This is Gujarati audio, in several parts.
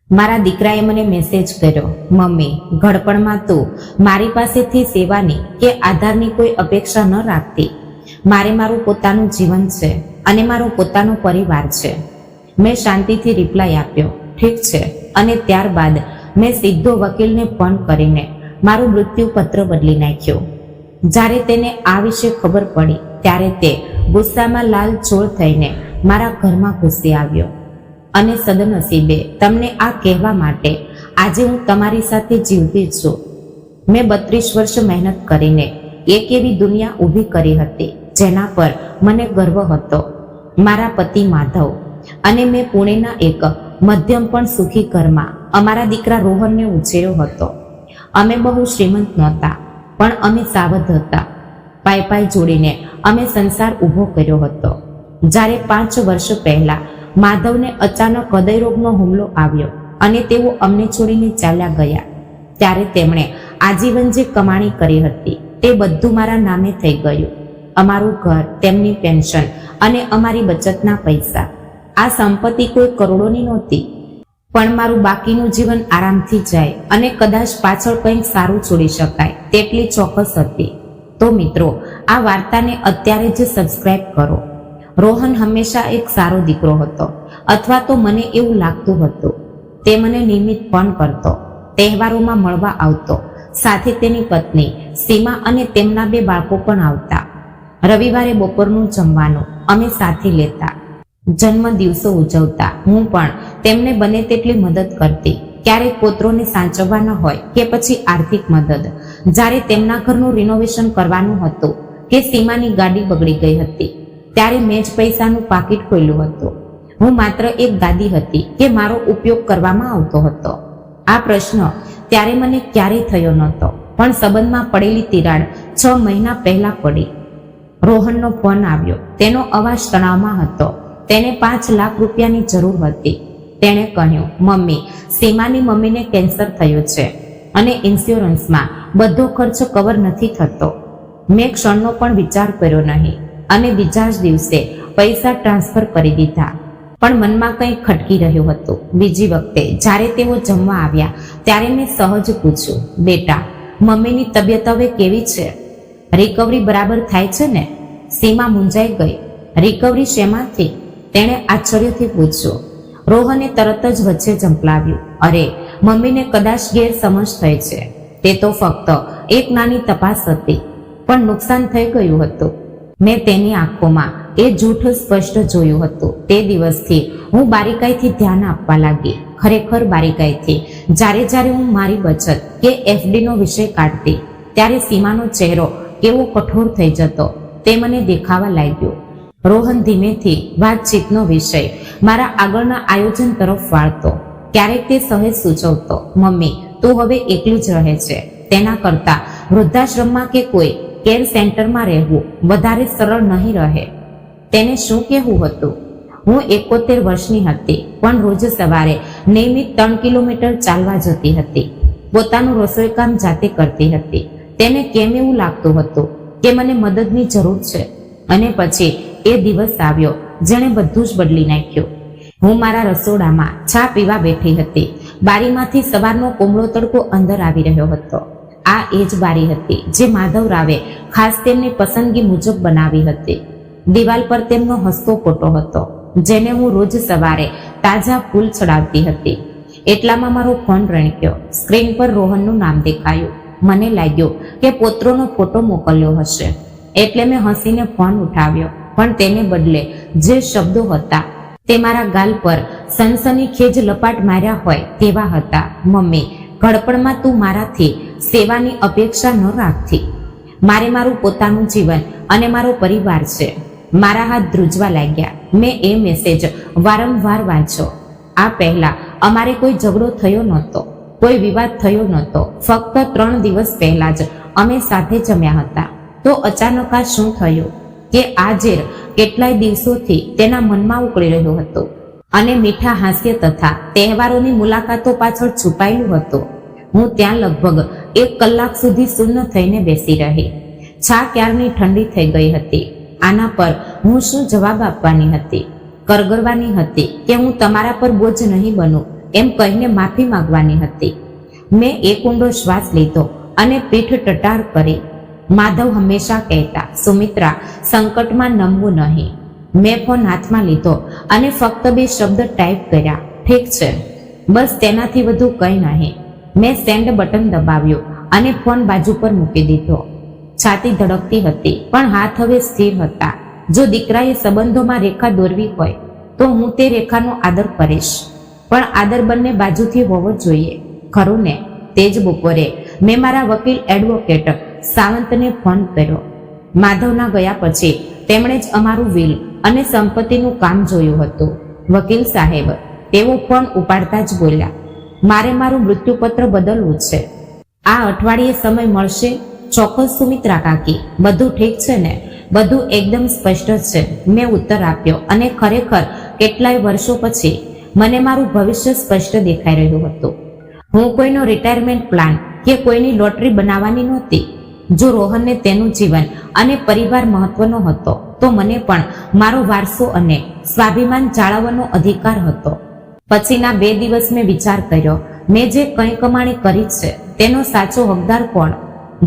મારા દીકરાએ મને મેસેજ કર્યો, મમ્મી, ઘડપણમાં તું મારી પાસેથી સેવાની કે આધારની કોઈ અપેક્ષા ન રાખતી. મારે મારું પોતાનું જીવન છે અને મારો પોતાનો પરિવાર છે. મેં શાંતિથી રિપ્લાય આપ્યો, ઠીક છે. અને ત્યારબાદ મેં સીધો વકીલને ફોન કરીને મારું મૃત્યુપત્ર બદલી નાખ્યું. જ્યારે તેને આ વિશે ખબર પડી ત્યારે તે ગુસ્સામાં લાલચોળ થઈને મારા ઘરમાં ઘૂસી આવ્યો. અને સદનસીબે તમને આ કહેવા માટે આજે હું તમારી સાથે જીવતી છું. મેં 32 વર્ષ મહેનત કરીને એક એવી દુનિયા ઊભી કરી હતી જેના પર મને ગર્વ હતો, મારા પતિ માધવ. અને મેં પુણેના એક મધ્યમ પણ સુખી ઘરમાં અમારા દીકરા રોહનને ઉછેર્યો હતો. અમે બહુ શ્રીમંત નહોતા, પણ અમે સાવધ હતા. પાય જોડીને અમે સંસાર ઊભો કર્યો હતો. જ્યારે 5 વર્ષ પહેલા માધવને અચાનક હૃદયરોગનો હુમલો આવ્યો અને તેઓ અમને છોડીને ચાલ્યા ગયા, ત્યારે તેમણે આજીવન જે કમાણી કરી હતી તે બધું મારા નામે થઈ ગયું. અમારું ઘર, તેમની પેન્શન અને અમારી બચતના પૈસા. આ સંપત્તિ કોઈ કરોડોની નહોતી, પણ મારું બાકીનું જીવન આરામથી જાય અને કદાચ પાછળ કંઈક સારું છોડી શકાય તેટલી ચોક્કસ હતી. તો મિત્રો, આ વાર્તાને અત્યારે જ સબસ્ક્રાઇબ કરો. રોહન હંમેશા એક સારો દીકરો હતો, અથવા તો મને એવું લાગતું હતું. તે મને નિયમિત ફોન કરતો, તહેવારોમાં મળવા આવતો, સાથે તેની પત્ની સીમા અને તેમના 2 બાળકો પણ આવતા. રવિવારે બપોરનું જમવાનું અમે સાથે લેતા, જન્મ દિવસો ઉજવતા. હું પણ તેમને બને તેટલી મદદ કરતી, ક્યારેક પુત્રોને સાચવવાના હોય કે પછી આર્થિક મદદ. જ્યારે તેમના ઘરનું રિનોવેશન કરવાનું હતું કે સીમાની ગાડી બગડી ગઈ હતી, ત્યારે મેં જ પૈસાનું પાકીટ ખોલ્યું હતું. હું માત્ર એક દાદી હતી કે મારો ઉપયોગ કરવામાં આવતો હતો. આ પ્રશ્ન ત્યારે મને ક્યારેય થયો નહોતો, પણ સંબંધમાં પડેલી તિરાડ 6 મહિના પહેલા પડી. રોહનનો ફોન આવ્યો. તેનો અવાજ તણાવમાં હતો. તેને 5 લાખ રૂપિયાની જરૂર હતી. તેણે કહ્યું, મમ્મી, સીમાની મમ્મીને કેન્સર થયો છે અને ઇન્સ્યોરન્સમાં બધો ખર્ચ કવર નથી થતો. મેં ક્ષણનો પણ વિચાર કર્યો નહીં અને બીજા જ દિવસે પૈસા ટ્રાન્સફર કરી દીધા. પણ મનમાં કંઈ ખટકી રહ્યું હતું. બીજી વખતે જ્યારે તેઓ જમવા આવ્યા ત્યારે મેં સહજ પૂછ્યું, બેટા, મમ્મીની તબિયત હવે કેવી છે? રિકવરી બરાબર થાય છે ને? સીમા મૂંઝાઈ ગઈ. રિકવરી શેમાંથી? તેણે આશ્ચર્યથી પૂછ્યું. રોહને તરત જ વચ્ચે ઝંપલાવ્યું, અરે, મમ્મીને કદાચ ગેરસમજ થઈ છે. તે તો ફક્ત એક નાની તપાસ હતી, પણ નુકસાન થઈ ગયું હતું. મેં તેની આંખોમાં એ જૂઠ સ્પષ્ટ જોયું હતું. તે દિવસથી હું બારીકાઈથી ધ્યાન આપવા લાગી, ખરેખર બારીકાઈથી. જ્યારે હું મારી બચત કે FD નો વિષય કાઢતી, ત્યારે સીમાનો ચહેરો કેવો કઠોર થઈ જતો તે મને દેખાવા લાગ્યું. રોહન ધીમેથી વાતચીતનો વિષય મારા આગળના આયોજન તરફ વાળતો. ક્યારેક તે સહેજ સૂચવતો, મમ્મી, તું હવે એકલી જ રહે છે. તેના કરતાં વૃદ્ધાશ્રમમાં કે કોઈ કેર સેન્ટરમાં રહેવું વધારે સરળ નહીં રહે. તેને શું કહેવું હતું? હું 71 વર્ષની હતી, પણ રોજ સવારે નિયમિત 3 કિલોમીટર ચાલવા જતી હતી. પોતાનું રસોઈકામ જાતે કરતી હતી. તેને કેમ એવું લાગતું હતું કે મને મદદની જરૂર છે? અને પછી એ દિવસ આવ્યો જેણે બધું જ બદલી નાખ્યું. હું મારા રસોડામાં ચા પીવા બેઠી હતી. બારીમાંથી સવારનો કોમળો તડકો અંદર આવી રહ્યો હતો. આ એ જ બારી હતી જે માધવ રાવે ખાસ તેમની પસંદગી મુજબ બનાવી હતી. દિવાલ પર તેમનો હસતો ફોટો હતો, જેને હું રોજ સવારે તાજા ફૂલ ચડાવતી હતી. એટલામાં મારો ફોન રણક્યો. સ્ક્રીન પર રોહનનું નામ દેખાયું. મને લાગ્યું કે પુત્રનો ફોટો મોકલ્યો હશે, એટલે મેં હસીને ફોન ઉઠાવ્યો. પણ તેને બદલે જે શબ્દો હતા તે મારા ગાલ પર સનસનીખેજ લપાટ માર્યા હોય તેવા હતા. મમ્મી, ઘડપણમાં તું મારાથી સેવાની અપેક્ષા ન રાખતી. મારે મારું પોતાનું જીવન અને મારો પરિવાર છે. મારા હાથ ધ્રુજવા લાગ્યા. મેં એ મેસેજ વારંવાર વાંચ્યો. આ પહેલા અમારે કોઈ ઝઘડો થયો નહોતો, કોઈ વિવાદ થયો નહોતો. ફક્ત 3 દિવસ પહેલા જ અમે સાથે જમ્યા હતા. તો અચાનક આ શું થયું કે આ ઝેર કેટલાય દિવસોથી તેના મનમાં ઉકળી રહ્યું હતું અને મીઠા હાસ્ય તથા તહેવારોની મુલાકાતો પાછળ છુપાયેલું હતું. હું ત્યાં લગભગ 1 કલાક સુધી સુન્ન થઈને બેસી રહી. ચા ક્યારની ઠંડી થઈ ગઈ હતી. આના પર હું શું જવાબ આપવાની હતી? કરગરવાની હતી કે હું તમારા પર બોજ નહીં બનું એમ કહીને માફી માંગવાની હતી. મેં એક ઊંડો શ્વાસ લીધો અને પીઠ ટટાર કરી. માધવ હંમેશા કહેતા, સુમિત્રા, સંકટમાં નમવું નહીં. મેં ફોન હાથમાં લીધો અને ફક્ત 2 શબ્દ ટાઈપ કર્યા, ઠીક છે. બસ તેનાથી વધુ કંઈ નહીં. મેં સેન્ડ બટન દબાવ્યું અને ફોન બાજુ પર મૂકી દીધો. છાતી ધડકતી હતી પણ હાથ હવે સ્થિર હતા. જો દીકરાએ સંબંધોમાં રેખા દોરવી હોય તો હું તે રેખાનો આદર કરીશ, પણ આદર બંને બાજુથી હોવો જોઈએ, ખરું ને? તે જ બપોરે મેં મારા વકીલ એડવોકેટ સાવંતને ફોન કર્યો. માધવના ગયા પછી તેમણે જ અમારું વિલ અને સંપત્તિનું કામ જોયું હતું. વકીલ સાહેબ, તેઓ ફોન ઉપાડતા જ બોલ્યા, મારે મારું મૃત્યુપત્ર બદલવું છે. આ અઠવાડિયે સમય મળશે? ચોક્કસ સુમિત્રા કાકી, બધું ઠીક છે ને? બધું એકદમ સ્પષ્ટ છે, મેં ઉત્તર આપ્યો. અને ખરેખર કેટલાય વર્ષો પછી મને મારું ભવિષ્ય સ્પષ્ટ દેખાઈ રહ્યું હતું. હું કોઈનો રિટાયરમેન્ટ પ્લાન કે કોઈની લોટરી બનાવવાની નહોતી. જો રોહનને તેનું જીવન અને પરિવાર મહત્વનો હતો તો મને પણ મારો વારસો અને સ્વાભિમાન જાળવવાનો અધિકાર હતો. પછીના 2 દિવસ મેં વિચાર કર્યો, મેં જે કંઈ કમાણી કરી છે તેનો સાચો હકદાર કોણ?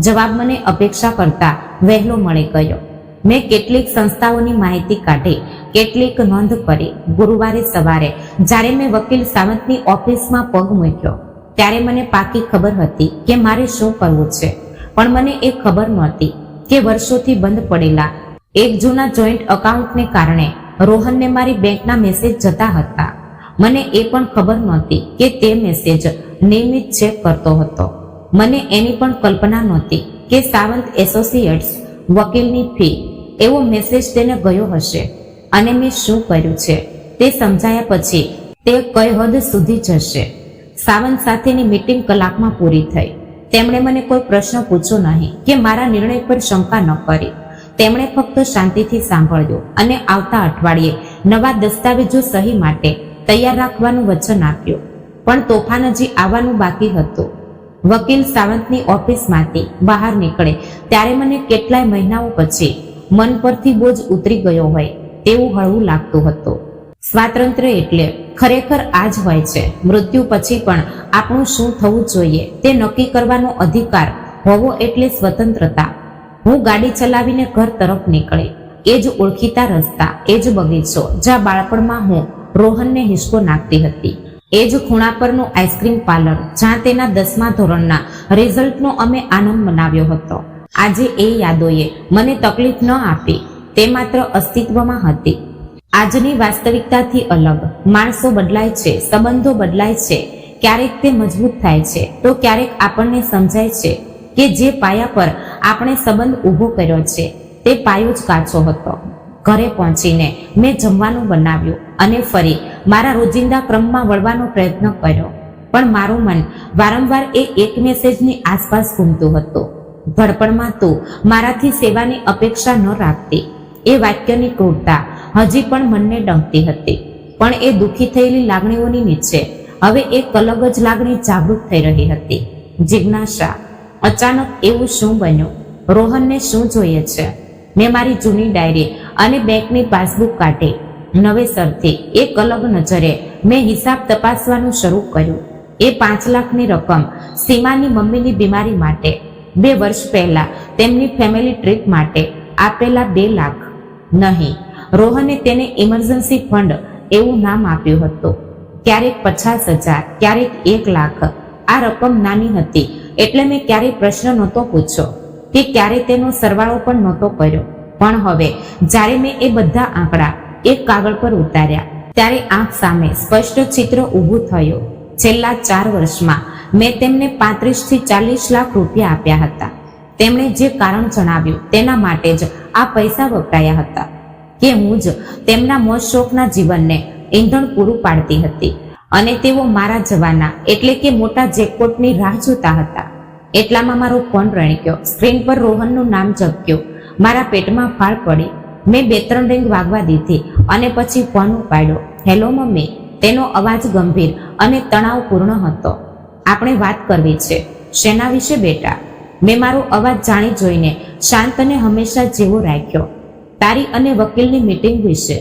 જવાબ મને અપેક્ષા કરતા વહેલો મળી ગયો. મેં કેટલીક સંસ્થાઓની માહિતી કાઢી, કેટલીક નોંધ કરી. ગુરુવારે સવારે જ્યારે મેં વકીલ સાવંતની ઓફિસમાં પગ મૂક્યો ત્યારે મને પાકી ખબર હતી કે મારે શું કરવું છે, પણ મને એ ખબર નહોતી કે વર્ષોથી બંધ પડેલા એક જૂના જોઈન્ટ એકાઉન્ટને કારણે રોહનને મારી બેંકના મેસેજ જતા હતા. મને એ પણ ખબર નહોતી કે તે મેસેજ નિયમિત ચેક કરતો હતો. મને એની પણ કલ્પના નહોતી કે સાવંત એસોસિએટ્સ વકીલની ફી એવો મેસેજ તેને ગયો હશે. અને મેં શું કર્યું છે તે સમજાયા પછી તે કઈ હદ સુધી જશે. સાવંત સાથેની મીટિંગ કલાકમાં પૂરી થઈ. તેમણે મને કોઈ પ્રશ્ન પૂછ્યો નહીં કે મારા નિર્ણય પર શંકા ન કરી. તેમણે ફક્ત શાંતિથી સાંભળ્યું અને આવતા અઠવાડિયે નવા દસ્તાવેજો સહી માટે તૈયાર રાખવાનું વચન આપ્યું. પણ તોફાન હજી આવવાનું બાકી હતું. વકીલ સાવંતની ઓફિસમાંથી બહાર નીકળે ત્યારે મને કેટલાય મહિનાઓ પછી મન પરથી બોજ ઉતરી ગયો હોય તેવું હળવું લાગતું હતું. સ્વાતંત્ર્ય એટલે ખરેખર આ જ હોય છે. મૃત્યુ પછી પણ આપણું શું થવું જોઈએ તે નક્કી કરવાનો અધિકાર હોવો એટલે સ્વતંત્રતા. હું ગાડી ચલાવીને ઘર તરફ નીકળી. એ જ ઓળખીતા રસ્તા, એ જ બગીચો જ્યાં બાળપણમાં હું રોહનને હિસકો નાખતી હતી. એ જ ખૂણા પરનું આઈસ્ક્રીમ પાર્લર જ્યાં તેના 10મા ધોરણના રિઝલ્ટનો અમે આનંદ મનાવ્યો હતો. આજે એ યાદોએ મને તકલીફ ન આપી, તે માત્ર અસ્તિત્વમાં હતી. આજની વાસ્તવિકતાથી અલગ. માણસો બદલાય છે, સંબંધો બદલાય છે. ક્યારેક તે મજબૂત થાય છે તો ક્યારેક આપણને સમજાય છે કે જે પાયા પર આપણે સંબંધ ઊભો કર્યો છે તે પાયો જ કાચો હતો. ઘરે પહોંચીને મેં જમવાનું બનાવ્યું અને ફરી મારા રોજિંદા ક્રમમાં વળવાનો પ્રયત્ન કર્યો. પણ મારું મન વારંવાર એ એક મેસેજની આસપાસ ઘૂમતું હતું. ધડપણમાં તું મારાથી સેવાની અપેક્ષા ન રાખતી. એ વાક્યની ક્રૂરતા હજી પણ મનને ડંકતી હતી. પણ એ દુઃખી થયેલી લાગણીઓની નીચે હવે એક અલગ જ લાગણી જાગૃત થઈ રહી હતી. જિજ્ઞાસા. અચાનક એવું શું બન્યું? રોહનને શું જોઈએ છે? મેં મારી જૂની ડાયરી અને બેંકની પાસબુક કાઢી. નવેસરથી એક અલગ નજરે મેં હિસાબ તપાસવાનું શરૂ કર્યું. એ 5 લાખની રકમ સીમાની મમ્મીની બીમારી માટે, 2 વર્ષ પહેલા તેમની ફેમિલી ટ્રીપ માટે આપેલા 2 લાખ નહીં, રોહને તેને ઇમરજન્સી ફંડ એવું નામ આપ્યું હતું. ક્યારેક 50,000, ક્યારેક 1 લાખ. આ રકમ નાની હતી એટલે મેં ક્યારેય પ્રશ્ન નહોતો પૂછ્યો કે ક્યારે તેનો સરવાળો પણ નહોતો કર્યો. પણ હવે જ્યારે મેં એ બધા આંકડા એક કાગળ પર ઉતાર્યા ત્યારે આંખ સામે સ્પષ્ટ ચિત્ર ઊભું થયું. છેલ્લા 4 વર્ષમાં મેં તેમને 35 થી 40 લાખ રૂપિયા આપ્યા હતા. તેમણે જે કારણ જણાવ્યું તેના માટે જ આ પૈસા વપરાયા હતા કે હું જ તેમના મોજ શોખના જીવનને ઈંધણ પૂરું પાડતી હતી અને તેઓ મારા જવાના એટલે કે મોટા જેકપોટની રાહ જોતા હતા. એટલામાં મારો ફોન રણક્યો. સ્ક્રીન પર રોહનનું નામ ઝબક્યું. મારા પેટમાં ફાળ પડી. મેં 2-3 રિંગ વાગવા દીધી અને પછી ફોન ઉપાડ્યો. Hello mummy. તેનો અવાજ ગંભીર અને તણાવપૂર્ણ હતો. આપણે વાત કરવી છે. શેના વિશે બેટા? મેં મારો અવાજ જાણી જોઈને શાંત અને હંમેશા જેવો રાખ્યો. તારી અને વકીલની મીટિંગ વિશે.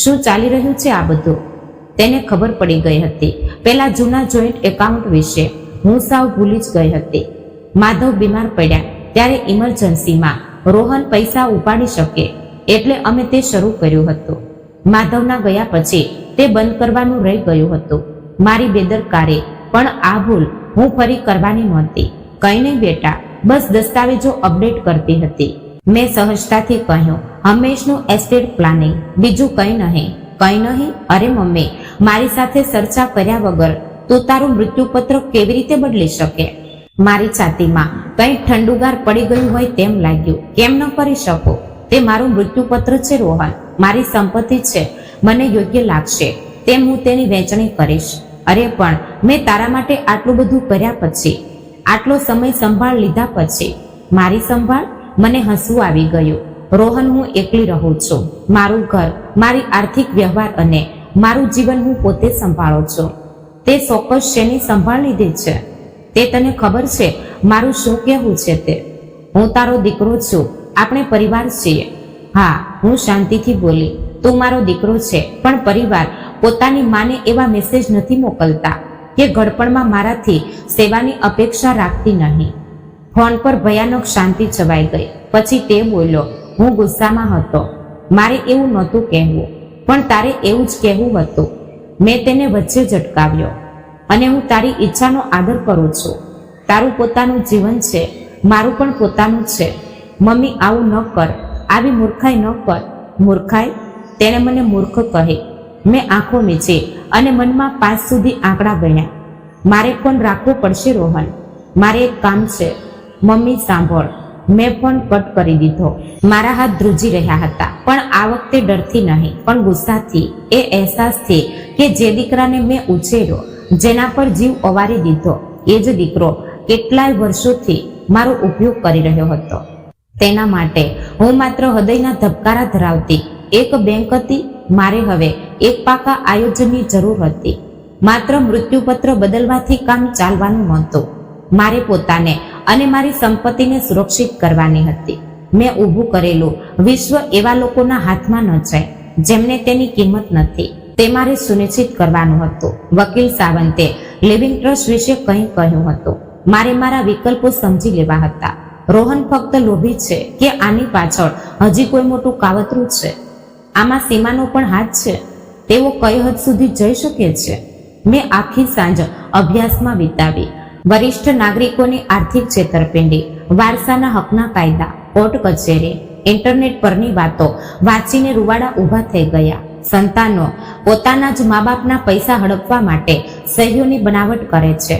શું ચાલી રહ્યું છે આ બધું? તેને ખબર પડી ગઈ હતી. પેલા જૂના જોઈન્ટ એકાઉન્ટ વિશે હું સાવ ભૂલી જ ગઈ હતી. માધવ બીમાર પડ્યા ત્યારે ઇમરજન્સીમાં રોહન પૈસા ઉપાડી શકે એટલે અમે તે શરૂ કર્યું હતું. માધવના ગયા પછી તે બંધ કરવાનું રહી ગયું હતું. મારી બેદરકારી, પણ આ ભૂલ હું ફરી કરવાની નહોતી. કંઈ નહીં બેટા, બસ દસ્તાવેજો અપડેટ કરતી હતી. મેં સહજતાથી કહ્યું, હંમેશનું એસ્ટેટ પ્લાનિંગ, બીજું કંઈ નહીં. કંઈ નહીં? અરે મમ્મી, મારી સાથે ચર્ચા કર્યા વગર તું તારું મૃત્યુપત્ર કેવી રીતે બદલી શકે? મારી છાતીમાં કંઈ ઠંડુગાર પડી ગયું હોય તેમ લાગ્યું. કેમ ન કરી શકો? તે મારું મૃત્યુપત્ર છે રોહન, મારી સંપત્તિ છે. મને યોગ્ય લાગશે તેમ હું તેની વહેંચણી કરીશ. અરે પણ મેં તારા માટે આટલું બધું કર્યા પછી, આટલો સમય સંભાળ લીધા પછી મારી સંભાળ? મને હસવું આવી ગયું. રોહન, હું એકલી રહું છું. મારું ઘર, મારી આર્થિક વ્યવહાર અને મારું જીવન હું પોતે સંભાળું છું. તે ચોક્કસ શેની સંભાળ લીધી છે તે તને ખબર છે? મારું શું કહેવું છે તે? હું તારો દીકરો છું, આપણે પરિવાર છીએ. હા, હું શાંતિથી બોલી. તું મારો દીકરો છે, પણ પરિવાર પોતાની માને એવા મેસેજ નથી મોકલતા કે ઘડપણમાં મારાથી સેવાની અપેક્ષા રાખતી નહીં. ફોન પર ભયાનક શાંતિ છવાઈ ગઈ. પછી તે બોલ્યો, હું ગુસ્સામાં હતો. મારે એવું નહોતું કહેવું, પણ તારે એવું જ કહેવું હતું. મેં તેને વચ્ચે જ અટકાવ્યો. અને હું તારી ઈચ્છાનો આદર કરું છું. તારું પોતાનું જીવન છે, મારું પણ પોતાનું છે. મમ્મી, આવું ન કર, આવી મૂર્ખાઈ ન કર. મૂર્ખાઈ? તેણે મને મૂર્ખ કહી. મેં આંખો મીચી અને મનમાં 5 સુધી આંકડા ગણ્યા. મારે ફોન રાખવો પડશે રોહન, મારે એક કામ છે. મમ્મી સાંભળ. મેં ફોન કટ કરી દીધો. મારા હાથ ધ્રુજી રહ્યા હતા, પણ આ વખતે ડરથી નહીં, પણ ગુસ્સાથી. એ અહેસાસથી કે જે દીકરાને મેં ઉછેર્યો, જેના પર જીવ ઓવારી દીધો, એ જ દીકરો કેટલાય વર્ષોથી મારો ઉપયોગ કરી રહ્યો હતો. તેના માટે હું માત્ર હૃદયના ધબકારા ધરાવતી એક બેંક હતી. મારે હવે એક પાકા આયોજનની જરૂર હતી. માત્ર મૃત્યુપત્ર બદલવાથી કામ ચાલવાનું નહોતું. મારે પોતાને અને મારી સંપત્તિને સુરક્ષિત કરવાની હતી. મેં ઊભું કરેલું વિશ્વ એવા લોકોના હાથમાં ન જાય જેમને તેની કિંમત નથી. તે મારે સુનિશ્ચિત કરવાનું હતું. વકીલ સાવંતે લિવિંગ ટ્રસ્ટ વિશે કંઈ કહ્યું હતું. મારે મારા વિકલ્પો સમજી લેવા હતા. રોહન ફક્ત લોભી છે કે આની પાછળ હજી કોઈ મોટું કાવતરું છે? આમાં સીમાનો પણ હાથ છે. તેઓ કઈ હદ સુધી જઈ શકે છે? મેં આખી સાંજ અભ્યાસમાં વિતાવી. વરિષ્ઠ નાગરિકોની આર્થિક છેતરપિંડી, વારસાના હકના કાયદા, કોર્ટ કચેરી, ઇન્ટરનેટ પરની વાતો વાંચીને રૂવાડા ઊભા થઈ ગયા. સંતાનો પોતાના જ મા બાપના પૈસા હડપવા માટે સહીઓની બનાવટ કરે છે.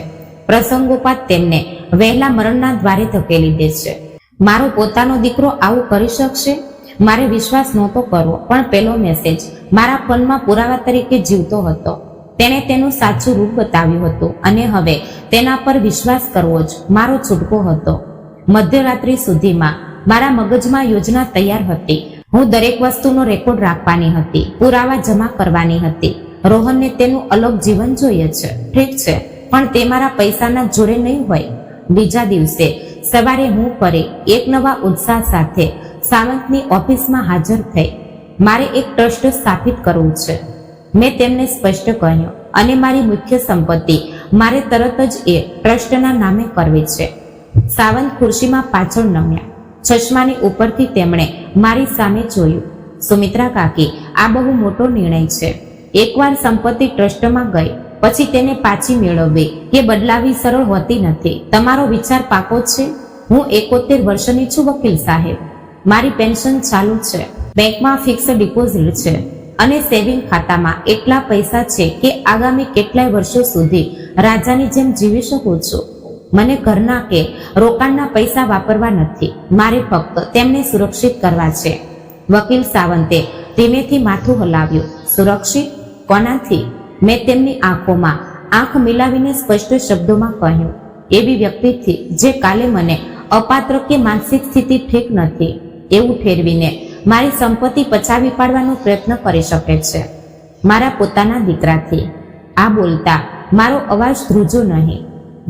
પ્રસંગોપાત તેમને વહેલા મરણના દ્વારે ધકેલી દે છે. મારો પોતાનો દીકરો આવું કરી શકશે? મારે વિશ્વાસ નહોતો કરવો, પણ પેલો મેસેજ મારા ફોનમાં પુરાવા તરીકે જીવતો હતો. તેણે તેનું સાચું રૂપ બતાવ્યું હતું અને હવે તેના પર વિશ્વાસ કરવો જ મારો છૂટકો હતો. મધ્યરાત્રિ સુધીમાં મારા મગજમાં યોજના તૈયાર હતી. હું દરેક વસ્તુનો રેકોર્ડ રાખવાની હતી, પુરાવા જમા કરવાની હતી. રોહનને તેનું અલગ જીવન જોઈએ છે, ઠીક છે, પણ તે મારા પૈસાના જોડે નહીં હોય. બીજા દિવસે સવારે હું ફરી એક નવા ઉત્સાહ સાથે સાવંતની ઓફિસમાં હાજર થઈ. મારે એક ટ્રસ્ટ સ્થાપિત કરવું છે, મેં તેમને સ્પષ્ટ કહ્યું, અને મારી મુખ્ય સંપત્તિ મારે તરત જ એ ટ્રસ્ટના નામે કરવી છે. સાવંત ખુરશીમાં પાછળ નમ્યા. ચશ્માની ઉપરથી તેમણે મારી સામે જોયું. સુમિત્રા કાકી, આ બહુ મોટો નિર્ણય છે. એકવાર સંપત્તિ ટ્રસ્ટમાં ગઈ પછી તેને પાછી મેળવવી કે બદલાવી સરળ હોતી નથી. તમારો વિચાર પાકો છે? હું 71 વર્ષની છું વકીલ સાહેબ. મારી પેન્શન ચાલુ છે, બેંકમાં ફિક્સ ડિપોઝિટ છે અને સેવિંગ ખાતામાં એટલા પૈસા છે કે આગામી કેટલાય વર્ષો સુધી રાજાની જેમ જીવી શકું છું. મને ઘરના કે રોકાણના પૈસા વાપરવા નથી, મારે ફક્ત તેમને સુરક્ષિત કરવા છે. વકીલ સાવંતે ધીમેથી માથું હલાવ્યું. સુરક્ષિત? કોનાથી? મેં તેમની આંખોમાં આંખ મિલાવીને સ્પષ્ટ શબ્દોમાં કહ્યું, એવી વ્યક્તિથી જે કાલે મને અપાત્ર કે માનસિક સ્થિતિ ઠીક નથી એવું ઠેરવીને મારી સંપત્તિ પચાવી પાડવાનો પ્રયત્ન કરી શકે છે. મારા પોતાના દીકરાથી. આ બોલતા મારો અવાજ ધ્રુજો નહીં.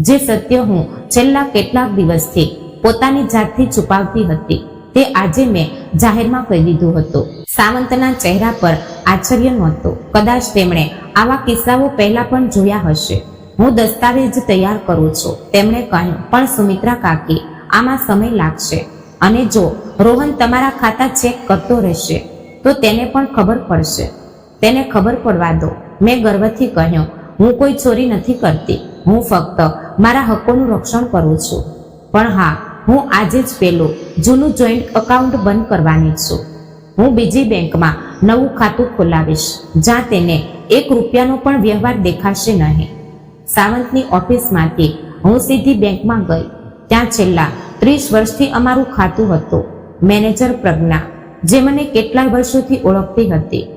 જે સત્ય હું છેલ્લા કેટલાક દિવસથી પોતાની જાતથી છુપાવતી હતી તે આજે મેં જાહેરમાં કહી દીધું હતું. સાવંતના ચહેરા પર આશ્ચર્ય નહોતું. કદાચ તેમણે આવા કિસ્સાઓ પહેલા પણ જોયા હશે. હું દસ્તાવેજ તૈયાર કરું છું, તેમણે કહ્યું. પણ સુમિત્રા કાકી, આમાં સમય લાગશે, અને જો રોહન તમારા ખાતા ચેક કરતો રહેશે તો તેને પણ ખબર પડશે. તેને ખબર પડવા દો, મેં ગર્વથી કહ્યું. હું કોઈ ચોરી નથી કરતી, હું ફક્ત મારા હકોનું રક્ષણ કરું છું. પણ હા, હું આજે જ પેલું જૂનું જોઈન્ટ એકાઉન્ટ બંધ કરવાની છું. હું બીજી બેંકમાં નવું ખાતું ખોલાવીશ, જ્યાં તેને ₹1 પણ વ્યવહાર દેખાશે નહીં. સાવંતની ઓફિસમાંથી હું સીધી બેંકમાં ગઈ. ત્યાં છેલ્લા 30 વર્ષથી અમારું ખાતું હતું. મેનેજર પ્રજ્ઞા, જે મને કેટલાય વર્ષોથી ઓળખતી હતી,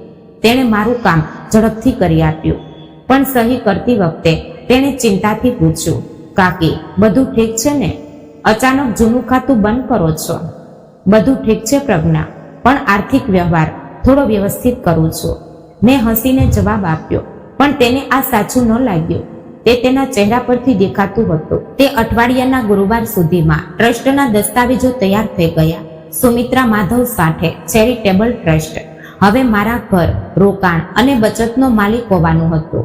તેણે મારું કામ ઝડપથી કરી આપ્યું. પણ સહી કરતી વખતે તેણે ચિંતાથી પૂછ્યું, કાકી, બધું ઠીક છે ને? અચાનક જૂનું ખાતું બંધ કરો છો? બધું ઠીક છે પ્રજ્ઞા, પણ આર્થિક વ્યવહાર થોડો વ્યવસ્થિત કરું છું. મેં હસીને જવાબ આપ્યો. પણ તેને આ સાચું ન લાગ્યું. તે તેના ચહેરા પરથી દેખાતું હતું. તે અઠવાડિયાના ગુરુવાર સુધીમાં ટ્રસ્ટના દસ્તાવેજો તૈયાર થઈ ગયા. સુમિત્રા માધવ સાઠે ચેરિટેબલ ટ્રસ્ટ હવે મારા ઘર, રોકાણ અને બચતનો માલિક હોવાનું હતું.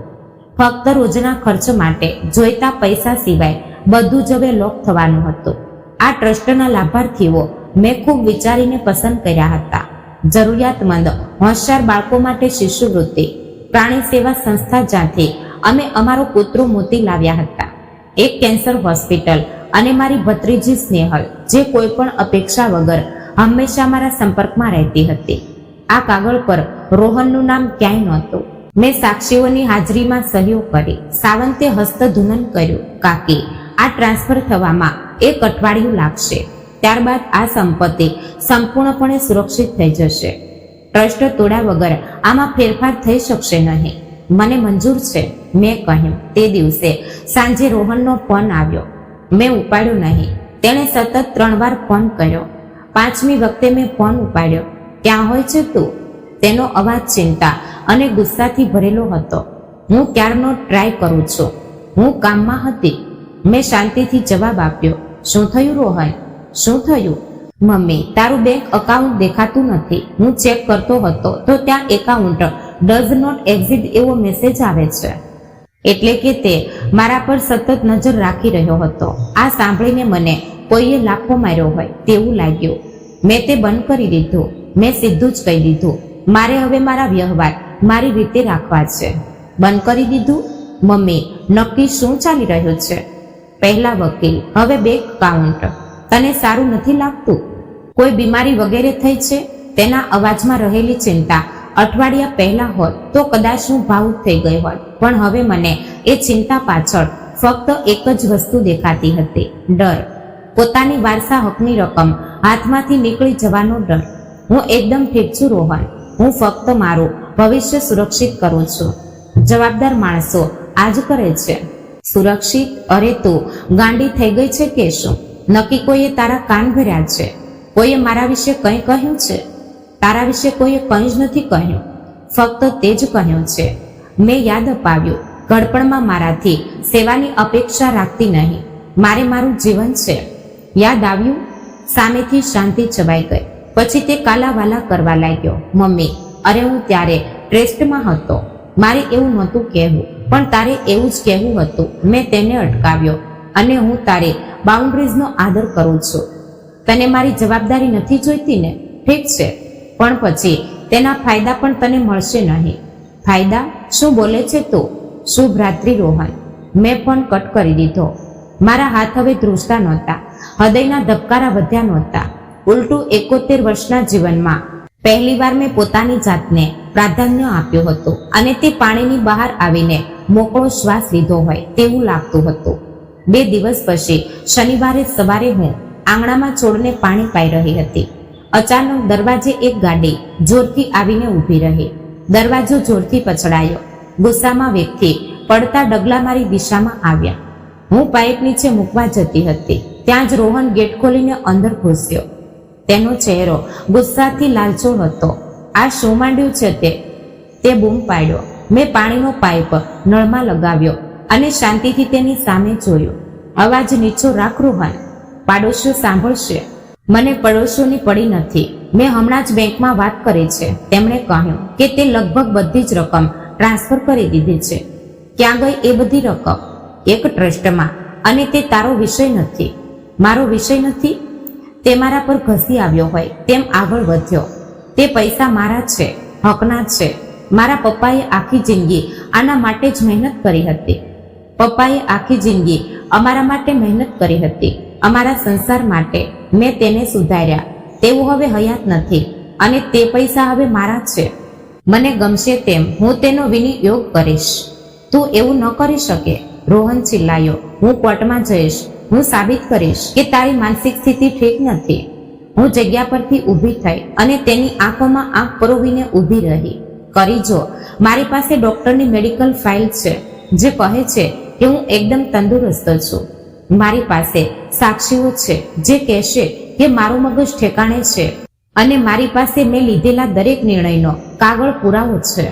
ફક્ત રોજના ખર્ચ માટે જોઈતા પૈસા સિવાય બધું જ હવે લોક થવાનું હતું. આ ટ્રસ્ટના લાભાર્થીઓ મેં ખૂબ વિચારીને પસંદ કર્યા હતા. જરૂરિયાતમંદ હોશિયાર બાળકો માટે શિષ્યવૃત્તિ, પ્રાણી સેવા સંસ્થા, જ્યાંથી અમે અમારો કૂતરો મોતી લાવ્યા હતા, એક કેન્સર હોસ્પિટલ, અને મારી ભત્રીજી સ્નેહલ, જે કોઈ પણ અપેક્ષા વગર હંમેશા મારા સંપર્કમાં રહેતી હતી. આ કાગળ પર રોહનનું નામ ક્યાંય નહોતું. મેં સાક્ષીઓની હાજરીમાં સહીઓ કરી. સાવંતે હસ્તધૂનન કર્યું. કાકી, આ ટ્રાન્સફર થવામાં 1 અઠવાડિયું લાગશે. ત્યારબાદ આ સંપત્તિ સંપૂર્ણપણે સુરક્ષિત થઈ જશે. ટ્રસ્ટ તોડ્યા વગર આમાં ફેરફાર થઈ શકશે નહીં. મને મંજૂર છે, મેં કહ્યું. તે દિવસે સાંજે રોહનનો ફોન આવ્યો. મેં ઉપાડ્યો નહીં. તેણે સતત 3 વાર ફોન કર્યો. 5મી વખતે મેં ફોન ઉપાડ્યો. ક્યાં હોય છે તું? તેનો અવાજ ચિંતા અને ગુસ્સાથી ભરેલો હતો. હું ક્યારનો ટ્રાય કરું છું, હું કામમાં હતી. મેં શાંતિથી જવાબ આપ્યો. શું થયું રોહન? શું થયું? મમ્મી, તારું બેંક એકાઉન્ટ દેખાતું નથી. હું ચેક કરતો હતો તો ત્યાં એકાઉન્ટ ડઝ નોટ એક્ઝિટ એવો મેસેજ આવે છે. એટલે કે તે મારા પર સતત નજર રાખી રહ્યો હતો. આ સાંભળીને મને કોઈએ લાફો માર્યો હોય તેવું લાગ્યું. મેં તે બંધ કરી દીધું. મેં સીધું જ કહી દીધું, મારે હવે મારા વ્યવહાર મારી રીતે રાખવા છે. બંધ કરી દીધું? મમ્મી, નક્કી શું ચાલી રહ્યું છે? પહેલા વકીલ, હવે બેંક એકાઉન્ટ. તને સારું નથી લાગતું? કોઈ બીમારી વગેરે થઈ છે? તેના અવાજમાં રહેલી ચિંતા અઠવાડિયા પહેલા હોત તો કદાચ હું ભાવુક થઈ ગઈ હોત. પણ હવે મને એ ચિંતા પાછળ ફક્ત એક જ વસ્તુ દેખાતી હતી, ડર. પોતાની વારસા હકની રકમ હાથમાંથી નીકળી જવાનો ડર. હું એકદમ ઠીક છું રોહન. હું ફક્ત મારું ભવિષ્ય સુરક્ષિત કરું છું. જવાબદાર માણસો આ જ કરે છે. સુરક્ષિત? અરે તું ગાંડી થઈ ગઈ છે કે શું? નક્કી કોઈએ તારા કાન ભર્યા છે? કોઈએ મારા વિશે કંઈ કહ્યું છે? તારા વિશે કોઈએ કંઈ જ નથી કહ્યું. ફક્ત તે જ કહ્યું છે. મેં યાદ અપાવ્યું. ઘડપણમાં મારાથી સેવાની અપેક્ષા રાખતી નહીં. મારે મારું જીવન છે. યાદ આવ્યું? સામેથી શાંતિ છવાઈ ગઈ. પછી તે કાલાવાલા કરવા લાગ્યો. મમ્મી, અરે હું ત્યારે ટ્રસ્ટમાં હતો. મારે એવું નહોતું કહેવું, પણ તારે એવું જ કહેવું હતું. મેં તેને અટકાવ્યો. અને હું તારી બાઉન્ડ્રીઝનો આદર કરું છું. તને મારી જવાબદારી નથી જોઈતી ને? ઠીક છે, પણ પછી તેના ફાયદા પણ તને મળશે નહીં. ફાયદા? શું બોલે છે તું? શુભ રાત્રિ રોહન. મેં ફોન કટ કરી દીધો. મારા હાથ હવે ધ્રુજતા નહોતા. હૃદયના ધબકારા વધ્યા નહોતા. ઉલટું 71 વર્ષના જીવનમાં પહેલીવાર મેં પોતાની જાતને પ્રાધાન્ય આપ્યું હતું, અને તે પાણીની બહાર આવીને મોકળો શ્વાસ લીધો હોય તેવું લાગતું હતું. 2 દિવસ પછી શનિવારે સવારે હું આંગણામાં છોડને પાણી પાઈ રહી હતી. અચાનક દરવાજે એક ગાડી જોરથી આવીને ઊભી રહી. દરવાજો જોરથી પછડાયો. ગુસ્સામાં વ્યક્તિ પડતા ડગલા મારી દિશામાં આવ્યા. હું પાઇપ નીચે મૂકવા જતી હતી. ત્યાં જ રોહન ગેટ ખોલીને અંદર ઘૂસ્યો. તેનો ચહેરો ગુસ્સાથી લાલચોળ હતો. આ શું માંડ્યું છે તે બૂમ પાડ્યો. મેં પાણીનો પાઇપ નળમાં લગાવ્યો અને શાંતિથી તેની સામે જોયું. અવાજ નીચો રાખ રોહન, પાડોશીઓ સાંભળશે. મને પડોશીઓની પડી નથી. મેં હમણાં જ બેંકમાં વાત કરી છે. તેમણે કહ્યું કે તે લગભગ બધી જ રકમ ટ્રાન્સફર કરી દીધી છે. ક્યાં ગઈ એ બધી રકમ? એક ટ્રસ્ટમાં. અને તે તારો વિષય નથી? મારો વિષય નથી? તે મારા પર ઘસી આવ્યો હોય તેમ આગળ વધ્યો. તે પૈસા મારા છે, હકના છે. મારા પપ્પાએ આખી જિંદગી આના માટે જ મહેનત કરી હતી. પપ્પાએ આખી જિંદગી અમારા માટે મહેનત કરી હતી, અમારા સંસાર માટે. મેં તેને સુધાર્યા. તેઓ હવે હયાત નથી અને તે પૈસા હવે મારા છે. મને ગમશે તેમ હું તેનો વિનિયોગ કરીશ. તું એવું ન કરી શકે. રોહન ચિલ્લાયો. હું કોર્ટમાં જઈશ. હું સાબિત કરીશ કે તારી માનસિક સ્થિતિ ઠીક નથી. હું જગ્યા પરથી ઊભી થઈ અને તેની આંખોમાં આંખ પરોવીને ઊભી રહી. કરી જો, મારી પાસે ડોક્ટરની મેડિકલ ફાઇલ છે જે કહે છે કે હું એકદમ તંદુરસ્ત છું. મારી પાસે સાક્ષીઓ છે જે કહેશે કે મારું મગજ ઠેકાણે છે અને મારી પાસે મેં લીધેલા દરેક નિર્ણયનો કાગળ પુરાવો છે.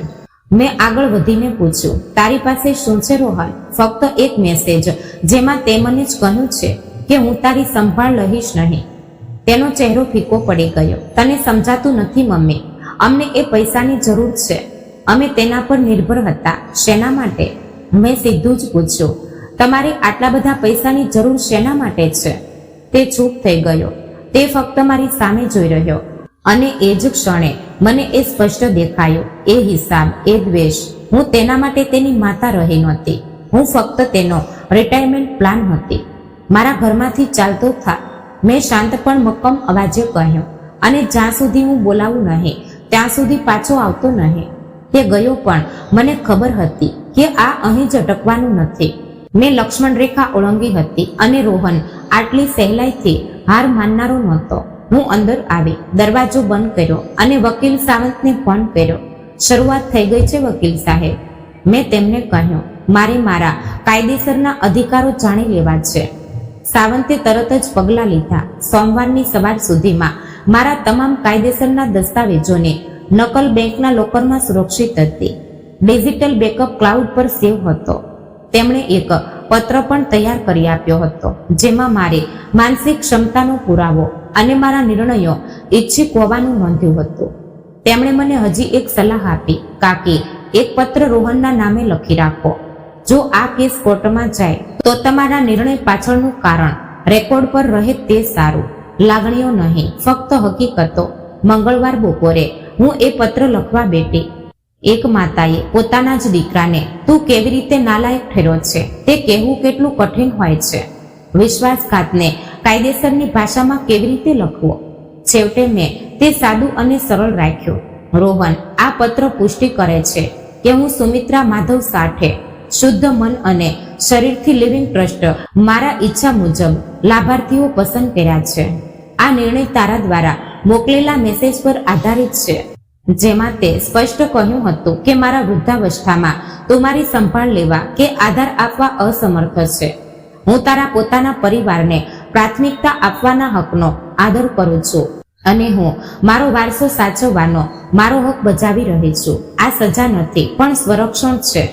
મેં આગળ વધીને પૂછ્યું, તારી પાસે શું છે રોહન? ફક્ત એક મેસેજ જેમાં તે મને જ કહ્યું છે કે હું તારી સંભાળ લઈશ નહીં. તેનો ચહેરો ફીકો પડી ગયો. તને સમજાતું નથી મમ્મી, અમને એ પૈસાની જરૂર છે. અમે તેના પર નિર્ભર હતા. શેના માટે? મેં સીધું જ પૂછ્યું, તમારે આટલા બધા પૈસાની જરૂર શેના માટે છે? તે ચૂપ થઈ ગયો. તે ફક્ત મારી સામે જોઈ રહ્યો અને એ જ ક્ષણે મને એ સ્પષ્ટ દેખાયું. એ હિસાબ, એ દ્વેષ. હું તેના માટે તેની માતા રહી નહોતી. હું ફક્ત તેનો રિટાયરમેન્ટ પ્લાન હતી. મારા ઘરમાંથી ચાલતો થા. મેં શાંત પણ મક્કમ અવાજે કહ્યું, અને જ્યાં સુધી હું બોલાવું નહીં ત્યાં સુધી પાછો આવતો નહીં. તે ગયો પણ મને ખબર હતી કે આ અહીં જ અટકવાનું નથી. મેં લક્ષ્મણ રેખા ઓળંગી હતી અને રોહન આટલી સહેલાઈથી હાર માનનારો નહોતો. હું અંદર આવી, દરવાજો બંધ કર્યો અને વકીલ સાવંતને ફોન કર્યો. શરૂઆત થઈ ગઈ છે વકીલ સાહેબ. મેં તેમને કહ્યું, મારે મારા કાયદેસરના અધિકારો જાણી લેવા છે. સાવંતે તરત જ પગલાં લીધા. સોમવારની સવાર સુધીમાં મારા તમામ કાયદેસરના દસ્તાવેજોની નકલ બેંકના લોકરમાં સુરક્ષિત હતી. ડિજિટલ બેકઅપ ક્લાઉડ પર સેવ હતો. તેમણે એક પત્ર પણ તૈયાર કરી આપ્યો હતો જેમાં મારી માનસિક ક્ષમતાનો પુરાવો અને મારા નિર્ણયો ઈચ્છિક હોવાનું નોંધ્યું હતું. તેમણે મને હજી એક સલાહ આપી, કાકી, એક પત્ર રોહનના નામે લખી રાખો. જો આ કેસ કોર્ટમાં જાય તો તમારા નિર્ણય પાછળનું કારણ રેકોર્ડ પર રહે તે સારું. લાગણીઓ નહીં, ફક્ત હકીકતો. મંગળવાર બપોરે હું એ પત્ર લખવા બેઠી. એક માતાએ પોતાના જ દીકરાને તું કેવી રીતે નાલાયક ઠર્યો છે તે કહેવું કેટલું કઠિન હોય છે. વિશ્વાસઘાતને કાયદેસરની ભાષામાં કેવી રીતે લખવો? છેવટે મેં તે સાદું અને સરળ રાખ્યું. રોહન, આ પત્ર પુષ્ટિ કરે છે કે હું સુમિત્રા માધવ સાથે શુદ્ધ મન અને શરીરથી લિવિંગ ટ્રસ્ટ મારા ઈચ્છા મુજબ લાભાર્થીઓ પસંદ કર્યા છે. આ નિર્ણય તારા દ્વારા મોકલેલા મેસેજ પર આધારિત છે જેમાં તે સ્પષ્ટ કહ્યું હતું કે મારા વૃદ્ધાવસ્થામાં તું મારી સંભાળ લેવા કે આધાર આપવા અસમર્થ છે. હું તારા પોતાના પરિવારને પ્રાથમિકતા આપવાના હકનો આદર કરું છું અને હું મારો વારસો સાચવવાનો મારો હક બજાવી રહી છું. આ સજા નથી પણ સંરક્ષણ છે.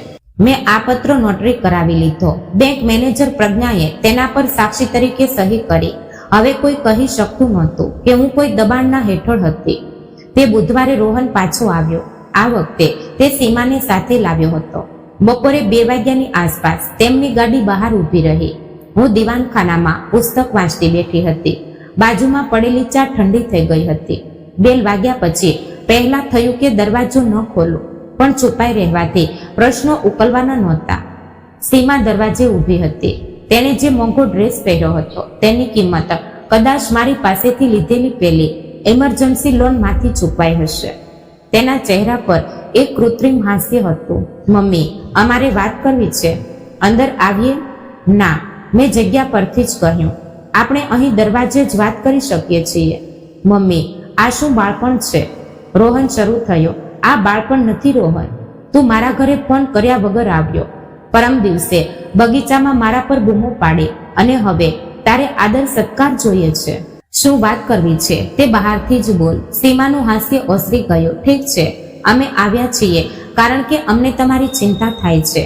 મેં આ પત્ર નોટરી કરાવી લીધો. બેંક મેનેજર પ્રજ્ઞાએ તેના પર સાક્ષી તરીકે સહી કરી. હવે કોઈ કહી શકતું નહોતું કે હું કોઈ દબાણના હેઠળ હતી. તે બુધવારે રોહન પાછો આવ્યો. આ વખતે તે સીમાને સાથે લાવ્યો હતો. બપોરે 2 વાગ્યાની આસપાસ તેમની ગાડી બહાર ઊભી રહી. હું દીવાનખાનામાં પુસ્તક વાંચતી બેઠી હતી. બાજુમાં પડેલી ચા ઠંડી થઈ ગઈ હતી. બેલ વાગ્યા પછી પહેલા થયું કે દરવાજો ન ખોલું, પણ છુપાઈ રહેવાથી પ્રશ્નો ઉકલવાના નહોતા. સીમા દરવાજે ઊભી હતી. તેણે જે મોંઘો ડ્રેસ પહેર્યો હતો તેની કિંમત કદાચ મારી પાસેથી લીધેલી પેલી ઇમરજન્સી લોનમાંથી છુપાઈ હશે. તેના ચહેરા પર એક કૃત્રિમ હાસ્ય હતું. મમ્મી, અમારે વાત કરવી છે. અંદર આવીએ? ના, મેં જગ્યા પરથી જ કહ્યું. આપણે અહીં દરવાજે જ વાત કરી શકીએ છીએ. મમ્મી, આ શું બાળપણ છે? રોહન શરૂ થયો. આ બાળપણ નથી રોહન. તું મારા ઘરે ફોન કર્યા વગર આવ્યો. પરમ દિવસે બગીચામાં મારા પર બૂમો પાડી અને હવે તારે આદર સત્કાર જોઈએ છે. શું વાત કરવી છે તે બહારથી જ બોલ. સીમાનું હાસ્ય ઓસરી ગયું. ઠીક છે, અમે આવ્યા છીએ કારણ કે અમને તમારી ચિંતા થાય છે.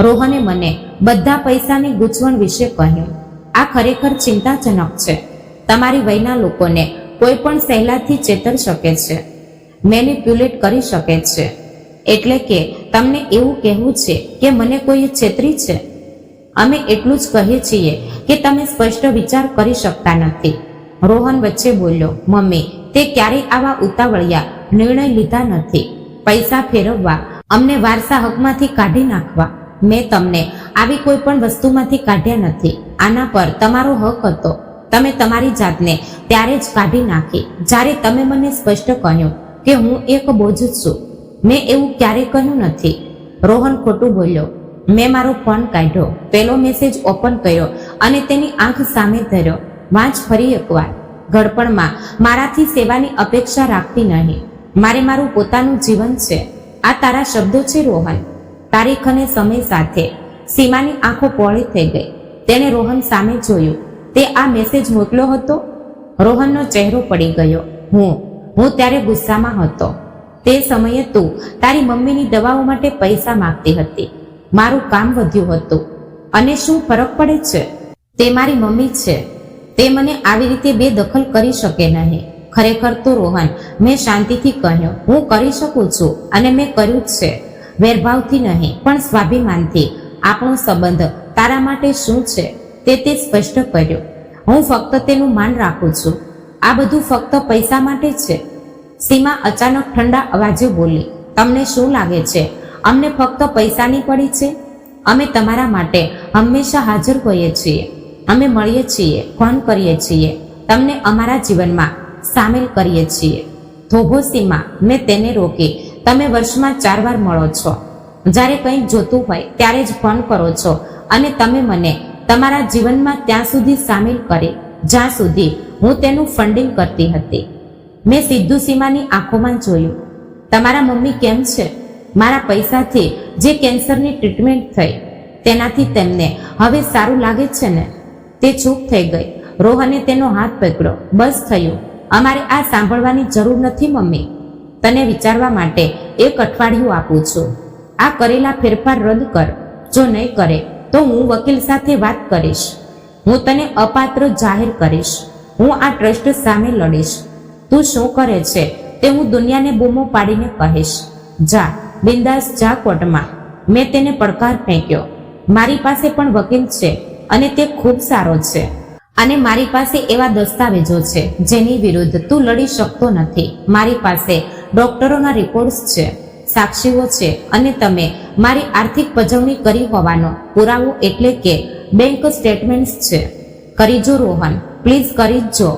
રોહને મને બધા પૈસાની ગૂંચવણ વિશે કહ્યું. આ ખરેખર ચિંતાજનક છે. તમારી વયના લોકોને કોઈ પણ સહેલાથી છેતરી શકે છે, મેનિપ્યુલેટ કરી શકે છે. એટલે કે તમને એવું કહેવું છે કે મને કોઈ છેતરી છે? અમે એટલું જ કહીએ છીએ કે તમે સ્પષ્ટ વિચાર કરી શકતા નથી. રોહન વચ્ચે બોલ્યો, મમ્મી, તે ક્યારેય આવા ઉતાવળિયા નિર્ણય લીધા નથી. પૈસા ફેરવવા, અમને વારસા હકમાંથી કાઢી નાખવા. મેં તમને આવી કોઈ પણ વસ્તુમાંથી કાઢ્યા નથી. આના પર તમારો હક હતો. તમે તમારી જાતને ત્યારે જ કાઢી નાખી જ્યારે તમે મને સ્પષ્ટ કહ્યું કે હું એક બોજ છું. મેં એવું ક્યારેય કહ્યું નથી. રોહન ખોટું બોલ્યો. મેં મારો ફોન કાઢ્યો, પેલો મેસેજ ઓપન કર્યો અને તેની આંખ સામે ધર્યો. વાંચ ફરી એકવાર. ઘડપણમાં મારાથી સેવાની અપેક્ષા રાખતી નહીં. મારે મારું પોતાનું જીવન છે. આ તારા શબ્દો છે રોહન. તારીખ અને સમય સાથે સીમાની આંખો પહોળી થઈ ગઈ. તેણે રોહન સામે જોયું. તે આ મેસેજ મોકલ્યો હતો? રોહનનો ચહેરો પડી ગયો. હું ત્યારે ગુસ્સામાં હતો. તે સમયે તું તારી મમ્મીની દવાઓ માટે પૈસા માંગતી હતી. મારું કામ વધ્યું હતું. અને શું ફરક પડે છે? તે મારી મમ્મી છે. તે મને આવી રીતે બેદખલ કરી શકે નહીં. ખરેખર તો રોહન, મેં શાંતિથી કહ્યું, હું કરી શકું છું અને મેં કર્યું જ છે. વેરભાવથી નહીં પણ સ્વાભિમાનથી. આપણો સંબંધ તારા માટે શું છે તે સ્પષ્ટ કર્યું. હું ફક્ત તેનું માન રાખું છું. આ બધું ફક્ત પૈસા માટે છે. સીમા અચાનક ઠંડા અવાજે બોલી, તમને શું લાગે છે અમને ફક્ત પૈસાની પડી છે? અમે તમારા માટે હંમેશા હાજર હોઈએ છીએ. અમે મળીએ છીએ, ફોન કરીએ છીએ, તમને અમારા જીવનમાં સામેલ કરીએ છીએ. થોભો સીમા, મેં તેને રોકી. તમે વર્ષમાં 4 વાર મળો છો. જ્યારે કંઈક જોતું હોય ત્યારે જ ફોન કરો છો અને તમે મને તમારા જીવનમાં ત્યાં સુધી સામેલ કરી જ્યાં સુધી હું તેનું ફંડિંગ કરતી હતી. મેં સીધું સીમાની આંખોમાં જોયું. તમારા મમ્મી કેમ છે? મારા પૈસાથી જે કેન્સરની ટ્રીટમેન્ટ થઈ તેનાથી તેમને હવે સારું લાગે છે ને? તે ચૂપ થઈ ગઈ. રોહને તેનો હાથ પકડ્યો. બસ થયું. અમારે આ સાંભળવાની જરૂર નથી મમ્મી. તને વિચારવા માટે 1 અઠવાડિયું આપું છું. આ કરેલા ફેરફાર રદ કર. જો નહીં કરે તો હું વકીલ સાથે વાત કરીશ. હું તને અપાત્ર જાહેર કરીશ. હું આ ટ્રસ્ટ સામે લડીશ. તું શું કરે છે તે હું દુનિયાને બૂમો પાડીને કહીશ. જા, બિંદાસ જા કોર્ટમાં. મેં તેને પડકાર ફેંક્યો. મારી પાસે પણ વકીલ છે અને તે ખૂબ સારો છે. અને મારી પાસે એવા દસ્તાવેજો છે જેની વિરુદ્ધ તું લડી શકતો નથી. મારી પાસે ડોક્ટરોના રિપોર્ટ્સ છે, સાક્ષીઓ છે અને તમે મારી આર્થિક પજવણી કરી હોવાનો પુરાવો એટલે કે બેંક સ્ટેટમેન્ટ્સ છે. કરી જો રોહન, પ્લીઝ કરી જ જો.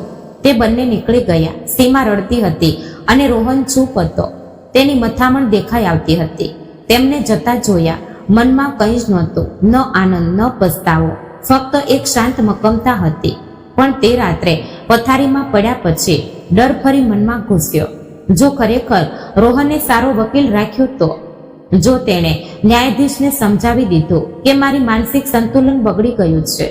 તે બંને નીકળી ગયા. સીમા રડતી હતી અને રોહન ચૂપ હતો. તેની મથામણ દેખાઈ આવતી હતી. તેમને જતા જોયા. મનમાં કંઈ જ નહોતું, ન આનંદ ન પસ્તાવો, ફક્ત એક શાંત મક્કમતા હતી. પણ તે રાત્રે પથારીમાં પડ્યા પછી ડર ફરી મનમાં ઘૂસ્યો. જો ખરેખર રોહને સારો વકીલ રાખ્યો તો, જો તેણે ન્યાયાધીશને સમજાવી દીધું કે મારી માનસિક સંતુલન બગડી ગયું છે.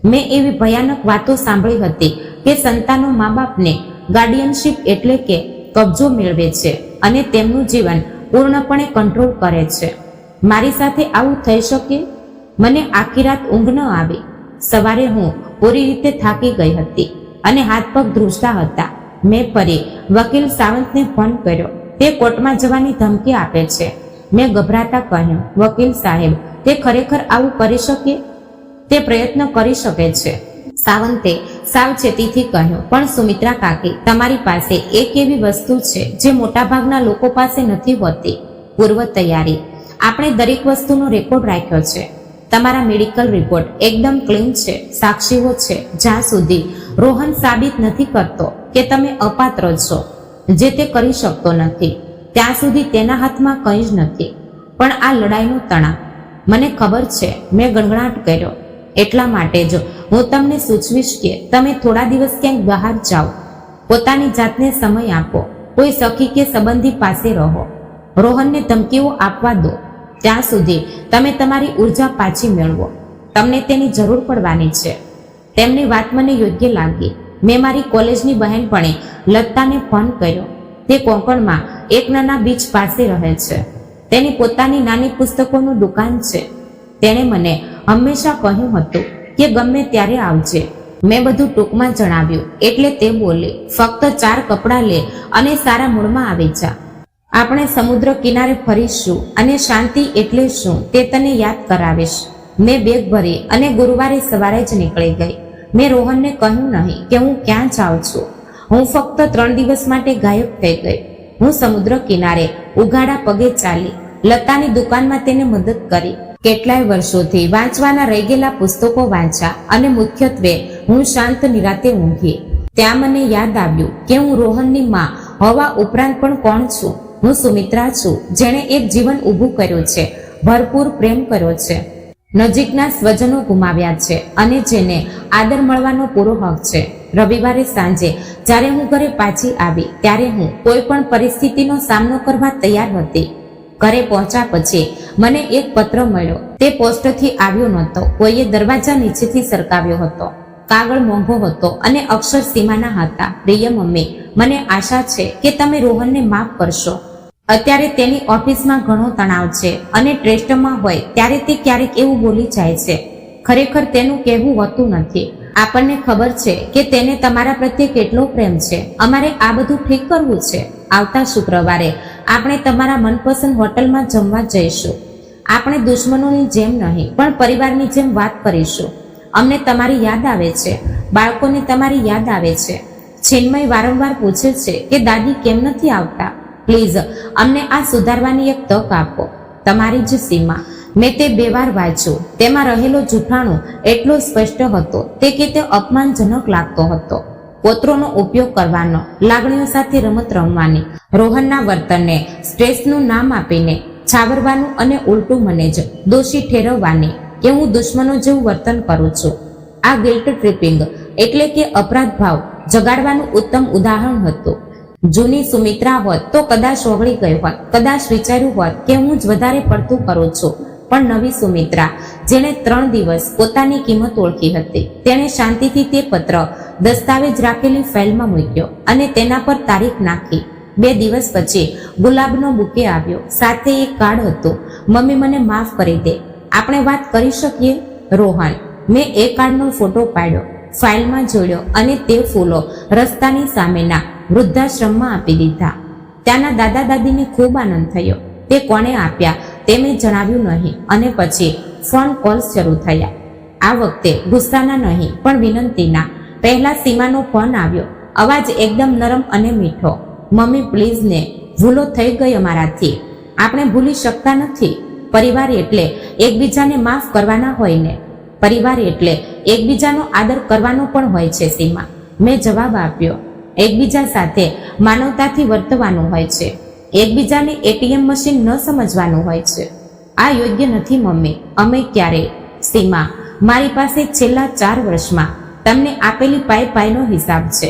મેં એવી ભયાનક વાતો સાંભળી હતી કે સંતાનો મા બાપને ગાર્ડિયનશિપ એટલે કે કબજો મેળવે છે અને તેમનું જીવન પૂર્ણપણે કંટ્રોલ કરે છે. મારી સાથે આવું થઈ શકે? મને આખી રાત ઊંઘ ન આવી. સવારે હું પૂરી રીતે થાકી ગઈ હતી અને હાથ પગ ધ્રુજતા હતા. મેં ફરી વકીલ સાવંતને ફોન કર્યો. તે કોર્ટમાં જવાની ધમકી આપે છે. મેં ગભરાતા કહ્યું, વકીલ સાહેબ, તે ખરેખર આવું કરી શકે? તે પ્રયત્ન કરી શકે છે. સાવંતે સાવચેતીથી કહ્યું, પણ સુમિત્રા કાકી, તમારી પાસે એક એવી વસ્તુ છે જે મોટાભાગના લોકો પાસે નથી હોતી, પૂર્વ તૈયારી. આપણે દરેક વસ્તુનો રેકોર્ડ રાખ્યો છે. તમારા મેડિકલ રિપોર્ટ એકદમ ક્લીન છે, સાક્ષીઓ છે. જ્યાં સુધી રોહન સાબિત નથી કરતો કે તમે અપાત્ર છો, જે તે કરી શકતો નથી, ત્યાં સુધી તેના હાથમાં કંઈ જ નથી. પણ આ લડાઈનો તણાવ, મને ખબર છે. મેં ગણગણાટ કર્યો. એટલા માટે જ હું તમને સૂચવીશ કે તમે થોડા દિવસ ક્યાંક બહાર જાઓ, પોતાની જાતને સમય આપો, કોઈ સખી કે સંબંધી પાસે રહો. રોહનને ધમકીઓ આપવા દો. ત્યાં સુધી તમે તમારી ઉર્જા પાછી મેળવો. તમને તેની જરૂર પડવાની છે. તેમની વાત મને યોગ્ય લાગી. મેં મારી કોલેજની બહેનપણી લતાને ફોન કર્યો. તે કોંકણમાં એક નાના બીચ પાસે રહે છે. તેની પોતાની નાની પુસ્તકોનું દુકાન છે. તેણે મને હંમેશા કહ્યું હતું કે ગમે ત્યારે આવજે. મેં બધું ટૂંકમાં જણાવ્યું એટલે તે બોલી, ફક્ત 4 કપડાં લે અને સારા મૂડમાં આવી જા. આપણે સમુદ્ર કિનારે ફરીશું અને શાંતિ એટલે શું તે તને યાદ કરાવીશ. મેં બેગ ભરી અને ગુરુવારે સવારે જ નીકળી ગઈ. મેં રોહનને કહ્યું નહીં કે હું ક્યાં જાઉં છું. હું ફક્ત 3 દિવસ માટે ગાયબ થઈ ગઈ. હું સમુદ્ર કિનારે ઉઘાડા પગે ચાલી, લતાની દુકાનમાં તેને મદદ કરી, કેટલાય વર્ષોથી વાંચવાના રહી ગયેલા પુસ્તકો વાંચ્યા અને મુખ્યત્વે હું શાંત નિરાતે ઊંઘી. ત્યાં મને યાદ આવ્યું કે હું રોહનની માં હોવા ઉપરાંત પણ કોણ છું. હું સુમિત્રા છું, જેણે એક જીવન ઊભું કર્યું છે, ભરપૂર પ્રેમ કર્યો છે, નજીકના સ્વજનો ગુમાવ્યા છે અને જેને આદર મળવાનો પૂરો હક છે. રવિવારે સાંજે જ્યારે હું ઘરે પાછી આવી ત્યારે હું કોઈ પણ પરિસ્થિતિનો સામનો કરવા તૈયાર હતી. ઘરે પહોંચ્યા પછી મને એક પત્ર મળ્યો. તે પોસ્ટથી આવ્યો નહોતો, કોઈએ દરવાજા નીચેથી સરકાવ્યો હતો. કાગળ મોંઘો હતો અને અક્ષર સીમાના હતા. પ્રિય મમ્મી, મને આશા છે કે તમે રોહનને માફ કરશો. અત્યારે તેની ઓફિસમાં ઘણો તણાવ છે અને ટેસ્ટમાં હોય ત્યારે તે ક્યારેક એવું બોલી જાય છે. ખરેખર તેનું કહેવું હોતું નથી. આપણને ખબર છે કે તેને તમારા પ્રત્યે કેટલો પ્રેમ છે. અમારે આ બધું ઠીક કરવું છે. આવતા શુક્રવારે આપણે તમારા મનપસંદ હોટલમાં જમવા જઈશું. આપણે દુશ્મનોની જેમ નહીં પણ પરિવારની જેમ વાત કરીશું. અમને તમારી યાદ આવે છે. બાળકોને તમારી યાદ આવે છે. છિન્મય વારંવાર પૂછે છે કે દાદી કેમ નથી આવતા. પ્લીઝ અમને આ સુધારવાની એક તક આપો. તમારી જ સીમા. મેં તે 2 વાર વાંચ્યું. તેમાં રહેલો જૂઠાણું એટલો સ્પષ્ટ હતો કે તે અપમાનજનક લાગતો હતો. કોતરોનો ઉપયોગ કરવાનો, લાગણીઓ સાથે રમત રમવાની, રોહનના વર્તનને સ્ટ્રેસનું નામ આપીને છાવરવાનું અને ઉલટું મને જ દોષી ઠેરવવાની કે હું દુશ્મનો જેવું વર્તન કરું છું. આ ગિલ્ટ ટ્રિપિંગ એટલે કે અપરાધ ભાવ જગાડવાનું ઉત્તમ ઉદાહરણ હતું. જૂની સુમિત્રા હોત તો કદાચ ઓગળી ગઈ હોત, કદાચ વિચાર્યું હોત કે હું જ વધારે પડતું કરું છું. પણ નવી સુમિત્રા, જેણે 3 દિવસ પોતાની કિંમત ઓળખી હતી, તેણે શાંતિથી તે પત્ર દસ્તાવેજ રાખેલી ફાઇલમાં મૂક્યો અને તેના પર તારીખ નાખી. 2 દિવસ પછી ગુલાબનો બુકે આવ્યો. સાથે એક કાર્ડ હતું. મમ્મી, મને માફ કરી દે. આપણે વાત કરી શકીએ. રોહન. મેં એ કાર્ડનો ફોટો પાડ્યો, ફાઇલમાં જોડ્યો અને તે ફૂલો રસ્તાની સામેના વૃદ્ધાશ્રમમાં આપી દીધા. ત્યાંના દાદા દાદીને ખૂબ આનંદ થયો. તે કોણે આપ્યા તે મેં જણાવ્યું નહીં અને પછી ફોન કોલ્સ શરૂ થયા. આ વખતે ગુસ્સાના નહીં પણ વિનંતીના. પહેલા સીમાનો ફોન આવ્યો. અવાજ એકદમ નરમ અને મીઠો. મમ્મી પ્લીઝ ને, ભૂલો થઈ ગઈ અમારાથી. આપણે ભૂલી શકતા નથી. પરિવાર એટલે એકબીજાને માફ કરવાના હોય ને. પરિવાર એટલે એકબીજાનો આદર કરવાનો પણ હોય છે સીમા. મેં જવાબ આપ્યો. એકબીજા સાથે માનવતાથી વર્તવાનું હોય છે. એકબીજાને એટીએમ મશીન ન સમજવાનું હોય છે. આ યોગ્ય નથી મમ્મી. અમે ક્યારે. સીમા, મારી પાસે છેલ્લા 4 વર્ષમાં તમને આપેલી પાઈનો હિસાબ છે.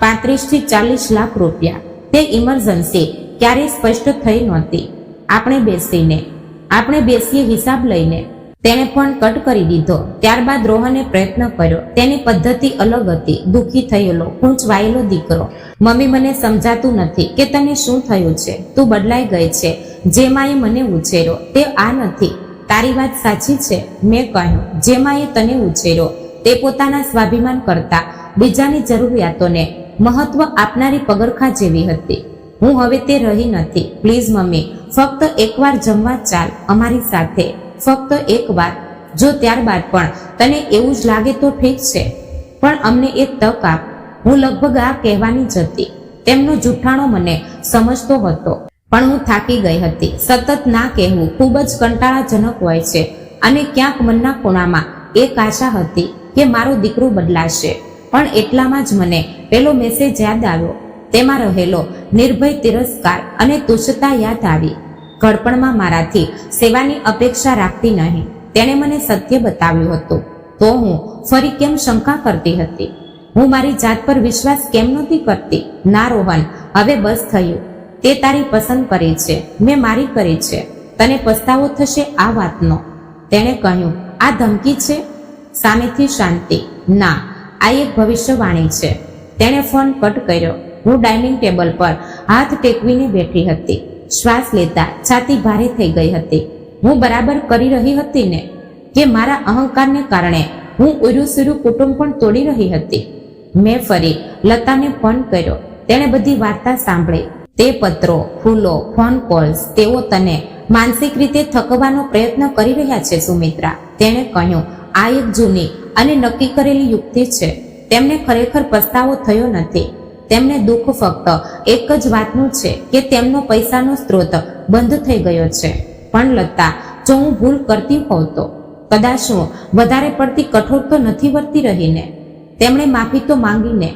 35 થી 40 લાખ રૂપિયા. તે ઇમરજન્સી ક્યારેય સ્પષ્ટ થઈ નહોતી. આપણે બેસીએ હિસાબ લઈને. તેણે ફોન કટ કરી દીધો. ત્યારબાદ રોહને પ્રયત્ન કર્યો. તેની પદ્ધતિ અલગ હતી. દુઃખી થયેલો, ખૂંચવાયેલો દીકરો. મમ્મી, મને સમજાતું નથી કે તને શું થયું છે. તું બદલાઈ ગઈ છે. જે માએ મને ઉછેર્યો તે આ નથી. તારી વાત સાચી છે. મેં કહ્યું, જે માએ તને ઉછેર્યો તે પોતાના સ્વાભિમાન કરતા બીજાની જરૂરિયાતોને મહત્વ આપનારી પગરખા જેવી હતી. હું હવે તે રહી નથી. પ્લીઝ મમ્મી, ફક્ત એકવાર જમવા ચાલ અમારી સાથે. ફક્ત એકવાર. જો ત્યારબાદ પણ તને એવું જ લાગે તો ઠીક છે, પણ અમને એક તક આપ. હું લગભગ આ કહેવાની જ હતી. તેમનો જૂઠાણો મને સમજતો હતો, પણ હું થાકી ગઈ હતી. સતત ના કહેવું ખૂબ જ કંટાળાજનક હોય છે અને ક્યાંક મનના ખૂણામાં એક આશા હતી કે મારો દીકરો બદલાશે. પણ એટલામાં જ મને પેલો મેસેજ યાદ આવ્યો. તેમાં રહેલો નિર્ભય તિરસ્કાર અને તુચ્છતા યાદ આવી. ઘડપણમાં મારાથી સેવાની અપેક્ષા રાખતી નહીં. તેણે મને સત્ય બતાવ્યું હતું. તો હું ફરી કેમ શંકા કરતી હતી? હું મારી જાત પર વિશ્વાસ કેમ નહોતી કરતી? ના રોહન, હવે બસ થયું. તે તારી પસંદ કરી છે, મેં મારી કરી છે. તને પસ્તાવો થશે આ વાતનો. તેણે કહ્યું, આ ધમકી છે? સામેથી શાંતિ. ના, આ એક ભવિષ્યવાણી છે. તેણે ફોન કટ કર્યો. હું ડાઇનિંગ ટેબલ પર હાથ ટેકવીને બેઠી હતી. શ્વાસ લેતા છાતી ભારે થઈ ગઈ હતી. હું બરાબર કરી રહી હતી ને? કે મારા અહંકારને કારણે હું ઉર્યુસુર્યુ કુટુંબ પણ તોડી રહી હતી. મેં ફરી લતાને ફોન કર્યો. તેણે બધી વાર્તા સાંભળી. તે પત્રો, ફૂલો, ફોન કોલ્સ, તેઓ તને માનસિક રીતે થકવાનો પ્રયત્ન કરી રહ્યા છે સુમિત્રા. તેણે કહ્યું, આ એક જૂની અને નક્કી કરેલી યુક્તિ છે. તેમને ખરેખર પસ્તાવો થયો નથી. તેમને દુઃખ ફક્ત એક જ વાતનું છે કે તેમનો પૈસાનો સ્ત્રોત બંધ થઈ ગયો છે. પણ લતા, જો હું ભૂલ કરતી હોઉં તો કદાચ હું વધારે પડતી કઠોર તો નથી વર્તી રહીને. તેમણે માફી તો માંગીને.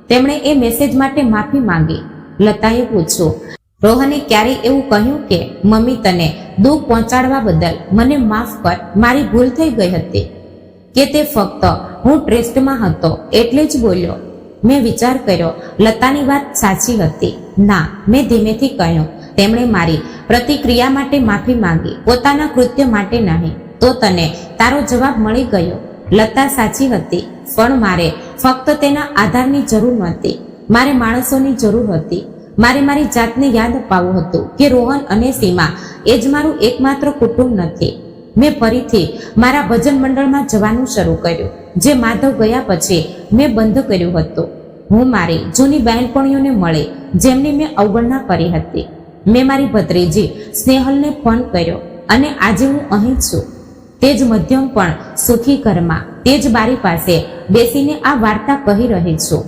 તેમણે એ મેસેજ માટે માફી માંગી. લતાએ પૂછ્યું, રોહને ક્યારેય એવું કહ્યું કે મમ્મી તને દુઃખ પહોંચાડવા બદલ મને માફ કર, મારી ભૂલ થઈ ગઈ હતી? કે તે ફક્ત હું ટ્રેસ્ટમાં હતો એટલે જ બોલ્યો? મેં વિચાર કર્યો, લતાની વાત સાચી હતી. ના, મેં ધીમેથી કહ્યું, તેમણે મારી પ્રતિક્રિયા માટે માફી માંગી, પોતાના કૃત્ય માટે નહીં. તો તને તારો જવાબ મળી ગયો. લતા સાચી હતી, પણ મારે ફક્ત તેના આધારની જરૂર નહોતી. મારે માણસોની જરૂર હતી. મારે મારી જાતને યાદ અપાવવું હતું કે રોહન અને સીમા એ જ મારું એકમાત્ર કુટુંબ નથી. મેં ફરીથી મારા ભજન મંડળમાં જવાનું શરૂ કર્યું, જે માધવ ગયા પછી મેં બંધ કર્યું હતું. હું મારી જૂની બહેનપણીઓને મળી, જેમની મેં અવગણના કરી હતી. મેં મારી ભત્રીજી સ્નેહલને ફોન કર્યો અને આજે હું અહીં છું. તે જ મધ્યમ પણ સુખી ઘરમાં, તે જ બારી પાસે બેસીને આ વાર્તા કહી રહી છું.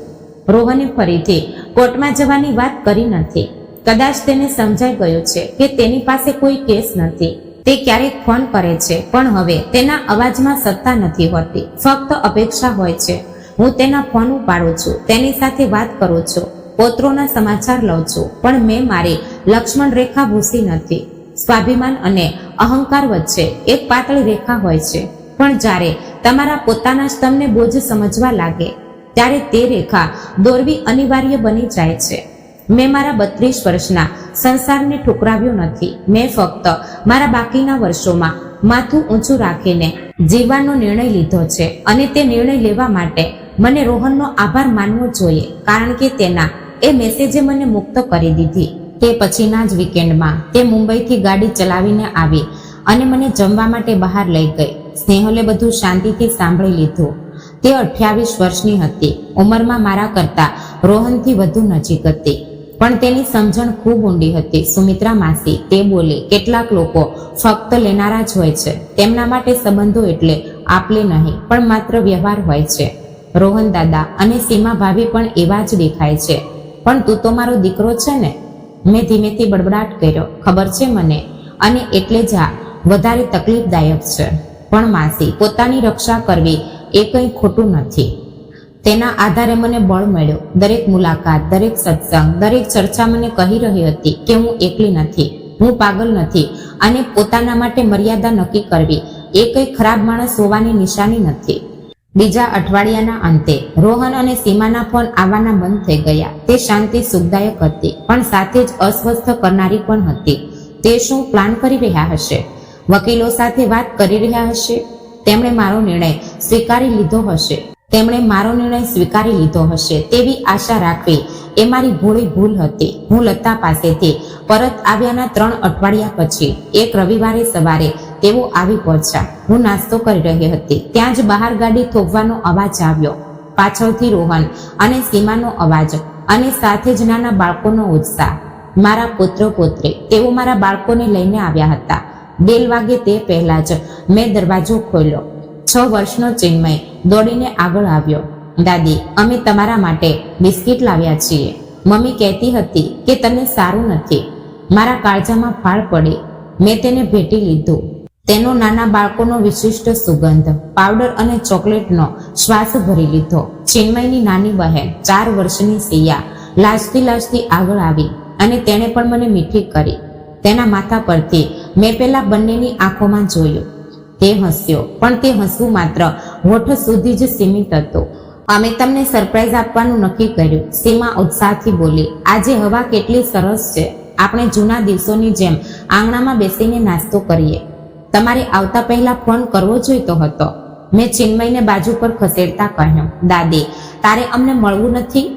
રોહને ફરીથી કોર્ટમાં જવાની વાત કરી નથી. કદાચ તેને સમજાઈ ગયું છે કે તેની પાસે કોઈ કેસ નથી. તે ક્યારેક ફોન કરે છે, પણ હવે તેના અવાજમાં સત્તા નથી હોતી, ફક્ત અપેક્ષા હોય છે. હું તેના ફોન ઉપાડું છું, તેની સાથે વાત કરું છું, પોત્રોના સમાચાર લઉં છું, પણ મેં મારી લક્ષ્મણ રેખા ભૂસી નથી. સ્વાભિમાન અને અહંકાર વચ્ચે એક પાતળી રેખા હોય છે, પણ જ્યારે તમારા પોતાના જ તમને બોજ સમજવા લાગે ત્યારે તે રેખા દોરવી અનિવાર્ય બની જાય છે. મેં મારા 32 વર્ષના સંસારને ઠુકરાવ્યો નથી. મેં ફક્ત મારા બાકીના વર્ષોમાં માથું ઊંચું રાખીને જીવવાનો નિર્ણય લીધો છે, અને તે નિર્ણય લેવા માટે મને રોહનનો આભાર માનવો જોઈએ, કારણ કે તેના એ મેસેજે મને મુક્ત કરી દીધી. તે પછીના જ વીકેન્ડમાં તે મુંબઈથી ગાડી ચલાવીને આવી અને મને જમવા માટે બહાર લઈ ગઈ. સ્નેહલે બધું શાંતિથી સાંભળી લીધું. તે 28 વર્ષની હતી. ઉંમરમાં મારા કરતા રોહનથી વધુ નજીક હતી, પણ તેની સમજણ ખૂબ ઊંડી હતી. સુમિત્રા માસી, તે બોલી, કેટલાક લોકો ફક્ત લેનારા જ હોય છે. તેમના માટે સંબંધો એટલે આપલે નહીં, પણ માત્ર વ્યવહાર હોય છે. રોહન દાદા અને સીમા ભાભી પણ એવા જ દેખાય છે. પણ તું તો મારો દીકરો છે ને? મેં ધીમેથી બડબડાટ કર્યો. ખબર છે મને, અને એટલે જ આ વધારે તકલીફદાયક છે. પણ માસી, પોતાની રક્ષા કરવી એ કંઈ ખોટું નથી. તેના આધારે મને બળ મળ્યું. દરેક મુલાકાત, દરેક સત્સંગ, દરેક ચર્ચા મને કહી રહી હતી કે હું એકલી નથી, હું પાગલ નથી, અને પોતાના માટે મર્યાદા નક્કી કરવી એ કંઈ ખરાબ માણસ હોવાની નિશાની નથી. બીજા અઠવાડિયાના અંતે રોહન અને સીમાના ફોન આવવાના બંધ થઈ ગયા. તે શાંતિ સુખદાયક હતી, પણ સાથે જ અસ્વસ્થ કરનારી પણ હતી. તે શું પ્લાન કરી રહ્યા હશે? વકીલો સાથે વાત કરી રહ્યા હશે? તેમણે મારો નિર્ણય સ્વીકારી લીધો હશે તેવી આશા રાખવી એ મારી ભૂલ હતી. હું લતા પાસેથી પરત આવ્યાના 3 અઠવાડિયા પછી એક રવિવારે સવારે તેઓ આવી પહોંચ્યા. હું નાસ્તો કરી રહી હતી, ત્યાં જ બહાર ગાડી થોભવાનો અવાજ આવ્યો. પાછળથી રોહન અને સીમાનો અવાજ, અને સાથે જ નાના બાળકોનો ઉત્સાહ. મારા પુત્ર પુત્રી, તેઓ મારા બાળકોને લઈને આવ્યા હતા. બેલ વાગે તે પહેલા જ મેં દરવાજો ખોલ્યો. 6 વર્ષનો ચિન્મય દોડીને આગળ આવ્યો. દાદી, અમે તમારા માટે બિસ્કિટ લાવ્યા છીએ. મમ્મી કહેતી હતી કે તને સારું નથી. મારા કાળજામાં ફાળ પડી. મેં તેને ભેટી લીધું. તેનો નાના બાળકોનો વિશિષ્ટ સુગંધ, પાવડર અને ચોકલેટનો શ્વાસ ભરી લીધો. ચિન્મયની નાની બહેન 4 વર્ષની સિયા લાજતી આગળ આવી અને તેણે પણ મને મીઠી કરી. તેના માથા પરથી મેં પેલા બંનેની આંખોમાં જોયું. તે હસ્યો, પણ તે હસવું માત્ર હોઠ સુધી જ સીમિત હતું. અમે તમને સરપ્રાઈઝ આપવાનું નક્કી કર્યું, સીમા ઉત્સાહથી બોલી. આજે હવા કેટલી સરસ છે. આપણે જૂના દિવસોની જેમ આંગણામાં બેસીને નાસ્તો કરીએ. તમારે આવતા પહેલા ફોન કરવો જોઈતો હતો. મેં ચિન્મયને બાજુ પર ખસેડતા કહ્યું. દાદી, તારે અમને મળવું નથી?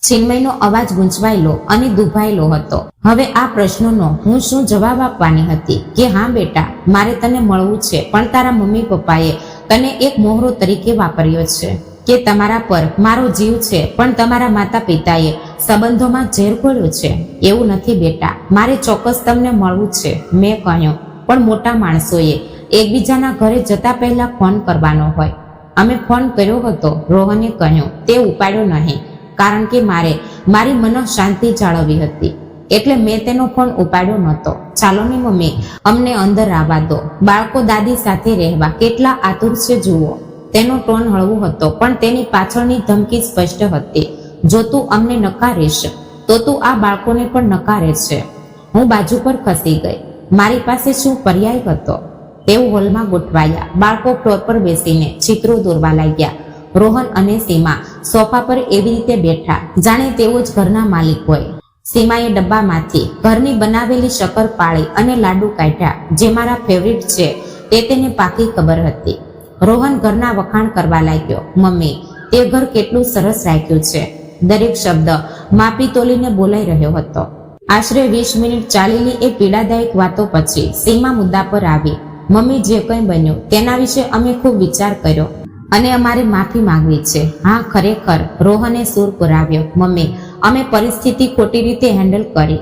ચિન્મયનો અવાજ ગૂંચવાયેલો અને દુભાયેલો હતો. હવે આ પ્રશ્નનો હું શું જવાબ આપવાની હતી કે હા બેટા, મારે તને મળવું છે, પણ તારા મમ્મી પપ્પાએ તને એક મોહરો તરીકે વાપર્યો છે કે તમારા પર મારો જીવ છે, પણ તમારા માતા પિતાએ સંબંધોમાં ઝેર ઘોળ્યું છે. એવું નથી બેટા, મારે ચોક્કસ તમને મળવું છે, મેં કહ્યું. પણ મોટા માણસોએ એકબીજાના ઘરે જતા પહેલા ફોન કરવાનો હોય. અમે ફોન કર્યો હતો, રોહને કહ્યું. તે ઉપાડ્યો નહીં, કારણ કે મારે મારી મનઃશાંતિ જાળવવી હતી, એટલે મેં તેનો ફોન ઉપાડ્યો નહોતો. ચાલો ને મમ્મી, અમને અંદર આવવા દો. બાળકો દાદી સાથે રહેવા કેટલા આતુર છે જુઓ. તેનો ટોન હળવો હતો, પણ તેની પાછળની ધમકી સ્પષ્ટ હતી. જો તું અમને નકારીશ તો તું આ બાળકોને પણ નકારે છે. હું બાજુ પર ખસી ગઈ. મારી પાસે શું પર્યાય હતો? તેઓ હોલમાં ગોઠવાયા. બાળકો ફ્લોર પર બેસીને ચિત્રો દોરવા લાગ્યા. રોહન અને સીમા સોફા પર એવી રીતે બેઠા જાણે તેઓ જ ઘરના માલિક હોય. સીમાએ ડબ્બામાંથી ઘરની બનાવેલી શક્કરપાળી અને લાડુ કાઢ્યા, જે મારા ફેવરિટ છે તે તેને પાકી ખબર હતી. રોહન ઘરના વખાણ કરવા લાગ્યો. મમ્મી, તે ઘર કેટલું સરસ રાખ્યું છે. દરેક શબ્દ માપી તોલીને બોલાઈ રહ્યો હતો. આશરે 20 મિનિટ ચાલેલી એ પીડાદાયક વાતો પછી સીમા મુદ્દા પર આવી. મમ્મી, જે કંઈ બન્યું તેના વિશે અમે ખૂબ વિચાર કર્યો અને અમારે માફી માંગવી છે. હા, ખરેખર, રોહને સૂર પુરાવ્યો. મમ્મી, અમે પરિસ્થિતિ ખોટી રીતે હેન્ડલ કરી.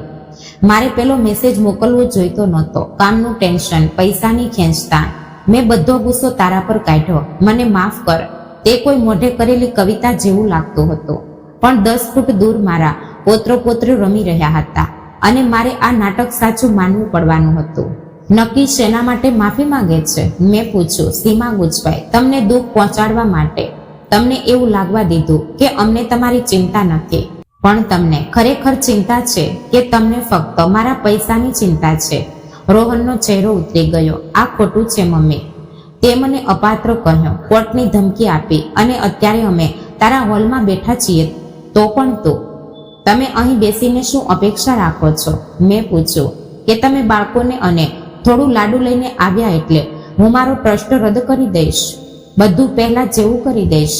મારે પેલો મેસેજ મોકલવો જોઈતો નહોતો. કામનું ટેન્શન, પૈસાની ખેંચતાણ, મેં બધો ગુસ્સો તારા પર કાઢ્યો. મને માફ કર. તે કોઈ મોઢે કરેલી કવિતા જેવું લાગતું હતું, પણ 10 ફૂટ દૂર મારા પોત્રો પોત્રીઓ રમી રહ્યા હતા અને મારે આ નાટક સાચું માનવું પડવાનું હતું. નક્કી શેના માટે માફી માંગે છે? મેં પૂછ્યું. સીમા ગુજવાઈ. તમને દુઃખ પહોંચાડવા માટે. તમને એવું લાગવા દીધું કે અમને તમારી ચિંતા નથી, પણ તમને ખરેખર ચિંતા છે કે તમને ફક્ત મારા પૈસાની ચિંતા છે. રોહનનો ચહેરો ઉતરી ગયો. આ ખોટું છે મમ્મી. તે મને અપાત્ર કહ્યો, કોર્ટની ધમકી આપી, અને અત્યારે અમે તારા હોલમાં બેઠા છીએ તો પણ તું. તમે અહીં બેસીને શું અપેક્ષા રાખો છો? મેં પૂછ્યું. કે તમે બાળકોને અને થોડું લાડુ લઈને આવ્યા એટલે હું મારો ટ્રસ્ટ રદ કરી દઈશ? બધું પહેલા જેવું કરી દઈશ.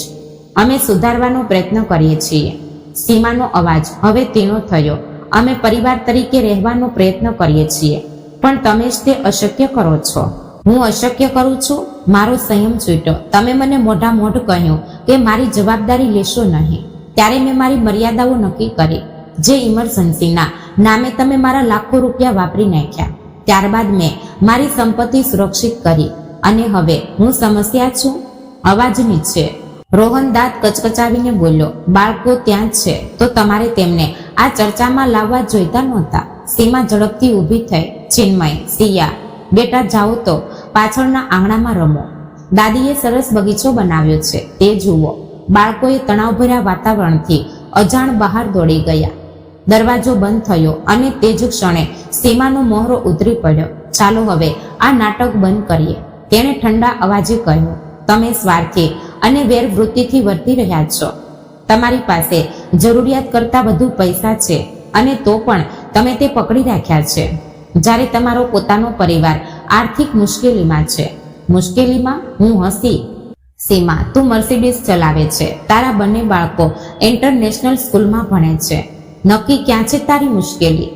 અમે સુધારવાનો પ્રયત્ન કરીએ છીએ. સીમાનો અવાજ હવે તેનો થયો. અમે પરિવાર તરીકે રહેવાનો પ્રયત્ન કરીએ છીએ, પણ તમે જ તે અશક્ય કરો છો. હું અશક્ય કરું છું? મારો સંયમ છૂટ્યો. તમે મને મોઢ કહ્યું કે મારી જવાબદારી લેશો નહીં. ત્યારે મેં મારી મર્યાદાઓ નક્કી કરી. જે ઇમરજન્સીના નામે તમે મારા લાખો રૂપિયા વાપરી નાખ્યા. ત્યારબાદ મેં મારી સંપત્તિ સુરક્ષિત કરી, અને હવે હું સમસ્યા છું? અવાજ નીચે. રોહન દાંત કચકચાવીને બોલ્યો. બાળકો ત્યાં જ છે તો તમારે તેમને આ ચર્ચામાં લાવવા જોઈતા નહોતા. સીમા ઝડપથી ઊભી થઈ. ચિન્મય, સિયા, બેટા જાઓ તો પાછળના આંગણામાં રમો. દાદીએ સરસ બગીચો બનાવ્યો છે, તે જુઓ. બાળકોએ તણાવભર્યા વાતાવરણથી અજાણ બહાર દોડી ગયા. દરવાજો બંધ થયો અને તે જ ક્ષણે સીમાનો મોહરો ઉતરી પડ્યો. ચાલો હવે આ નાટક બંધ કરીએ, તેણે ઠંડા અવાજે કહ્યું. તમે સ્વાર્થી અને વેરવૃત્તિથી વર્તી રહ્યા છો. તમારી પાસે જરૂરિયાત કરતાં વધુ પૈસા છે, અને તો પણ તમે તે પકડી રાખ્યા છે, જ્યારે તમારો પોતાનો પરિવાર આર્થિક મુશ્કેલીમાં છે. મુશ્કેલીમાં? હું હસી. સીમા, તું મર્સિડીઝ ચલાવે છે, તારા બંને બાળકો ઇન્ટરનેશનલ સ્કૂલમાં ભણે છે. નક્કી ક્યાં છે તારી મુશ્કેલી?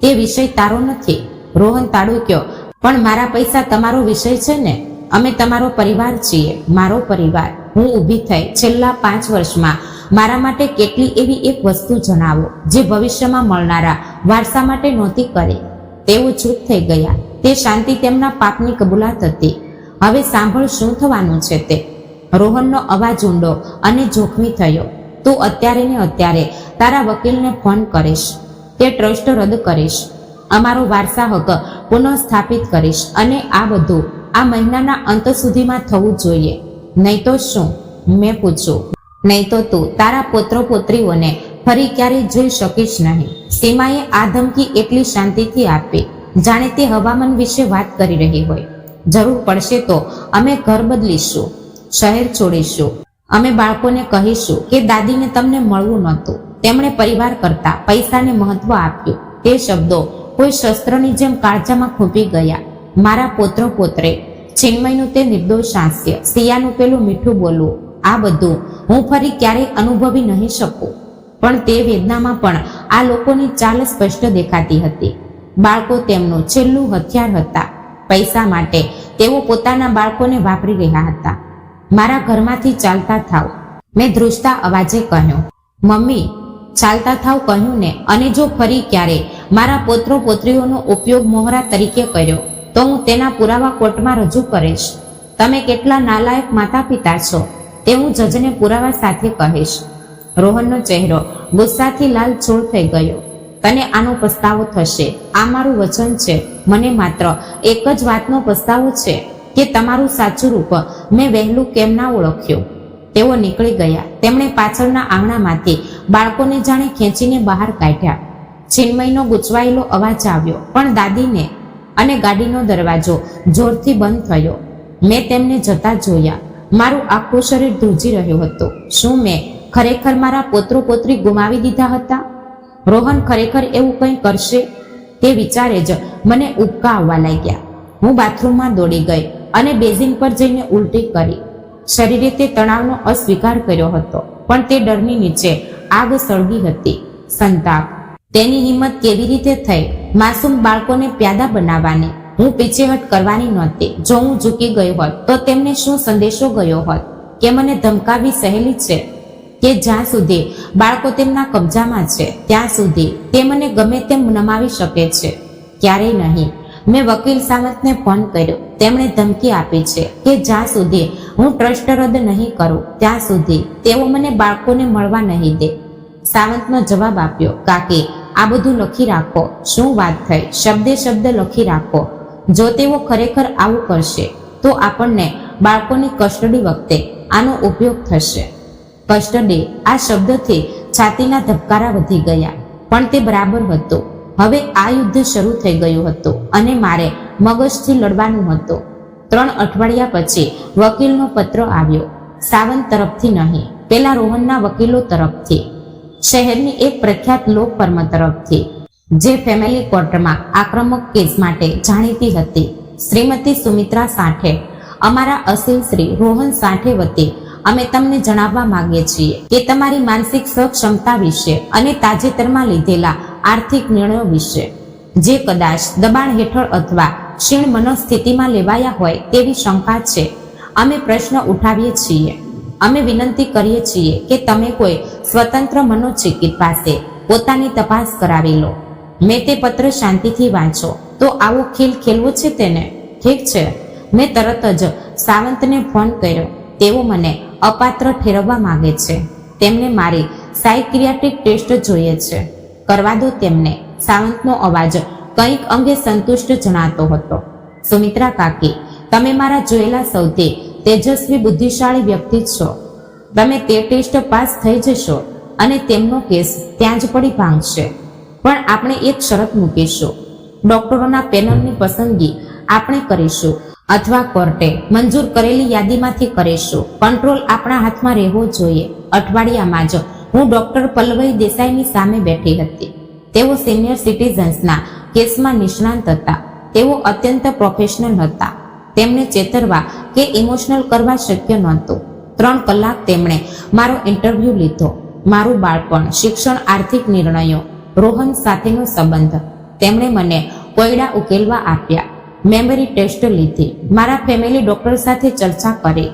તે વિષય તારો નથી. રોહન તાડુક્યો. પણ મારા પૈસા તમારો વિષય છે ને. અમે તમારો પરિવાર છીએ. મારો પરિવાર? હું ઊભી થઈ. છેલ્લા 5 વર્ષમાં મારા માટે કેટલી એવી એક વસ્તુ જણાવો જે ભવિષ્યમાં મળનારા વારસા માટે નહોતી કરી. તેઓ ચૂપ થઈ ગયા. તે શાંતિ તેમના પાપની કબૂલાત હતી. હવે સાંભળ શું થવાનું છે તે. રોહનનો અવાજ ઊંડો અને જોખમી થયો. તું અત્યારે ને અત્યારે તારા વકીલને ફોન કરીશ. તે ટ્રસ્ટ રદ કરીશ. અમારો વારસા હક પુનઃસ્થાપિત કરીશ, અને આ બધું આ મહિનાના અંત સુધીમાં થવું જોઈએ. નહીં તો શું? મેં પૂછ્યું. નહીં તો તું તારા પુત્રો પુત્રીઓને ફરી ક્યારેય જોઈ શકીશ નહીં. સીમાએ આ ધમકી એટલી શાંતિથી આપી જાણે તે હવામાન વિશે વાત કરી રહી હોય. જરૂર પડશે તો અમે ઘર બદલીશું, શહેર છોડીશું. અમે બાળકોને કહીશું કે દાદીને તમને મળવું નહોતું. તેમણે પરિવાર કરતા પૈસાને મહત્વ આપ્યું. તે શબ્દો કોઈ શસ્ત્રની જેમ કાળજામાં ખૂંપી ગયા. મારા પુત્રો પુત્રે. ચિન્મયનું તે નિર્દોષ હાસ્ય, સિયાનું પેલું મીઠું બોલવું, આ બધું હું ફરી ક્યારેય અનુભવી નહીં શકું. પણ તે વેદનામાં પણ આ લોકોની ચાલ સ્પષ્ટ દેખાતી હતી. બાળકો તેમનું છેલ્લું હથિયાર હતા. પૈસા માટે તેઓ પોતાના બાળકોને વાપરી રહ્યા હતા. મારા ઘરમાંથી ચાલતા થાવ. મેં ધ્રુજતા અવાજે કહ્યું. મમ્મી, ચાલતા થાવ કહ્યું ને, અને જો ફરી ક્યારે મારા પોત્રો પોત્રીઓનો ઉપયોગ મોહરા તરીકે કર્યો તો હું તેના પુરાવા કોર્ટમાં રજૂ કરીશ. તમે કેટલા નાલાયક માતા પિતા છો તે હું જજને પુરાવા સાથે કહીશ. રોહનનો ચહેરો ગુસ્સાથી લાલચોળ થઈ ગયો. તને આનો પસ્તાવો થશે, આ મારું વચન છે. મને માત્ર એક જ વાતનો પસ્તાવો છે કે તમારું સાચું રૂપ મેં વહેલું કેમ ના ઓળખ્યું. તેઓ નીકળી ગયા. તેમણે પાછળના આંગણામાંથી બાળકોને જાણે ખેંચીને બહાર કાઢ્યા. ચિન્મયનો ગૂંચવાયેલો અવાજ આવ્યો, પણ દાદીને અને ગાડીનો દરવાજો જોરથી બંધ થયો. મેં તેમને જતા જોયા. મારું આખું શરીર ધ્રુજી રહ્યું હતું. શું મેં ખરેખર મારા પોત્રો પોત્રી ગુમાવી દીધા હતા? રોહન ખરેખર એવું કંઈ કરશે? તે વિચારે જ મને ઉબકા આવવા લાગ્યા. હું બાથરૂમમાં દોડી ગઈ અને બેઝિન પર જઈને ઉલટી કરી. શરીરે તે તણાવનો અસ્વીકાર કર્યો હતો, પણ તે ડરની નીચે આગ સળગી હતી. સંતાપ. તેની હિંમત કેવી રીતે થઈ માસૂમ બાળકોને પ્યાદા બનાવવાની? હું પીછેહટ કરવાની નહોતી. જો હું ઝૂકી ગઈ હોત તો તેમને શું સંદેશો ગયો હોત કે મને ધમકાવી સહેલી છે, કે જ્યાં સુધી બાળકો તેમના કબજામાં છે ત્યાં સુધી તે મને ગમે તેમ નમાવી શકે છે? ક્યારેય નહીં. મેં વકીલ સાવંતને ફોન કર્યો. તેમણે ધમકી આપી છે કે જ્યાં સુધી હું ટ્રસ્ટ રદ નહીં કરું ત્યાં સુધી તેઓ મને બાળકોને મળવા નહીં દે. સાવંતનો જવાબ આપ્યો, કાકી, આ બધું લખી રાખો. શું વાત થઈ? શબ્દે શબ્દ લખી રાખો. જો તેઓ ખરેખર આવું કરશે તો આપણને બાળકોની કસ્ટડી વખતે આનો ઉપયોગ થશે. કસ્ટડી, આ શબ્દથી છાતીના ધબકારા વધી ગયા. પણ તે બરાબર હતું. હવે આ યુદ્ધ શરૂ થઈ ગયું હતું અને મારે મગજથી લડવાનું હતું. 3 અઠવાડિયા પછી વકીલનો પત્ર આવ્યો. સાવંત તરફથી નહીં, પેલા રોહનના વકીલો તરફથી, શહેરની એક પ્રખ્યાત લો ફર્મ તરફથી, જે ફેમિલી કોર્ટમાં આક્રમક કેસ માટે જાણીતી હતી. શ્રીમતી સુમિત્રા સાઠે, અમારા અસીલ શ્રી રોહન સાઠે વતી અમે તમને જણાવવા માંગીએ છીએ કે તમારી માનસિક સક્ષમતા વિશે અને તાજેતરમાં લીધેલા આર્થિક નિર્ણયો વિશે, જે કદાચ દબાણ હેઠળ અથવા ક્ષીણ મનોસ્થિતિમાં લેવાયા હોય તેવી શંકા છે, અમે પ્રશ્ન ઉઠાવીએ છીએ. અમે વિનંતી કરીએ છીએ કે તમે કોઈ સ્વતંત્ર મનોચિકિત્સક પાસે પોતાની તપાસ કરાવી લો. મેં તે પત્ર શાંતિથી વાંચો. તો આવો ખેલ ખેલવો છે તેને? ઠીક છે. મેં તરત જ સાવંતને ફોન કર્યો. તેઓ મને અપાત્ર ઠેરવવા માંગે છે. તેમને મારી સાયકિયાટ્રિક ટેસ્ટ જોઈએ છે. કરવા દો તેમને. સાવંતનો અવાજ કંઈક અંગે સંતુષ્ટ જણાતો હતો. સુમિત્રા કાકી, તમે મારા જોયેલા સૌથી તેજસ્વી બુદ્ધિશાળી વ્યક્તિ છો. તમે તે ટેસ્ટ પાસ થઈ જશો અને તેમનો કેસ ત્યાં જ પડી ભાંગશે. પણ આપણે એક શરત મૂકીશું. ડોક્ટરોના પેનલની પસંદગી આપણે કરીશું અથવા કોર્ટે મંજૂર કરેલી યાદીમાંથી કરીશું. કંટ્રોલ આપણા હાથમાં રહેવો જોઈએ. અઠવાડિયામાં જ હું ડોક્ટર પલ્લવી દેસાઈની સામે બેઠી હતી. તેઓ સિનિયર સિટીઝન્સના કેસમાં નિષ્ણાંત હતા. તેઓ અત્યંત પ્રોફેશનલ હતા. તેમને ચેતરવા કે ઇમોશનલ કરવા શક્ય નહોતું. 3 કલાક તેમણે મારો ઇન્ટરવ્યૂ લીધો. મારું બાળપણ, શિક્ષણ, આર્થિક નિર્ણયો, રોહન સાથેનો સંબંધ. તેમણે મને કોયડા ઉકેલવા આપ્યા. મેમરી ટેસ્ટ લીધી. મારા ફેમિલી ડોક્ટર સાથે ચર્ચા કરી.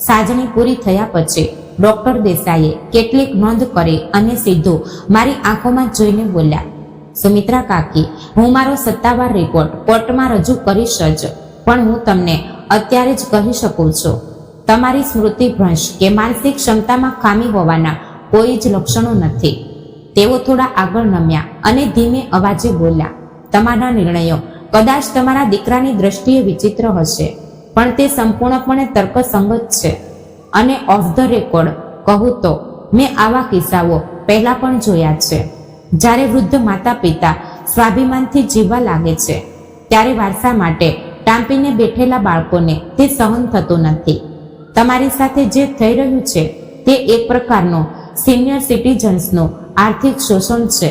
સાજણી પૂરી થયા પછી ડોક્ટર દેસાઈએ કેટલીક નોંધ કરી અને સીધું મારી આંખોમાં જોઈને બોલ્યા, સુમિત્રા કાકી, હું મારો સત્તાવાર રિપોર્ટ કોર્ટમાં રજૂ કરીશ જ, પણ હું તમને અત્યારે જ કહી શકું છું, તમારી સ્મૃતિભ્રંશ કે માનસિક ક્ષમતામાં ખામી હોવાના કોઈ જ લક્ષણો નથી. તેઓ થોડા આગળ નમ્યા અને ધીમે અવાજે બોલ્યા, તમારા નિર્ણયો કદાચ તમારા દીકરાની દ્રષ્ટિએ વિચિત્ર હશે, પણ તે સંપૂર્ણપણે તર્કસંગત છે. અને ઓફ ધ રેકોર્ડ કહું તો મેં આવા કિસ્સાઓ પહેલા પણ જોયા છે. જ્યારે વૃદ્ધ માતા પિતા સ્વાભિમાનથી જીવવા લાગે છે ત્યારે વારસા માટે ટાંપીને બેઠેલા બાળકોને તે સહન થતું નથી. તમારી સાથે જે થઈ રહ્યું છે તે એક પ્રકારનું સિનિયર સિટીઝન્સનું આર્થિક શોષણ છે,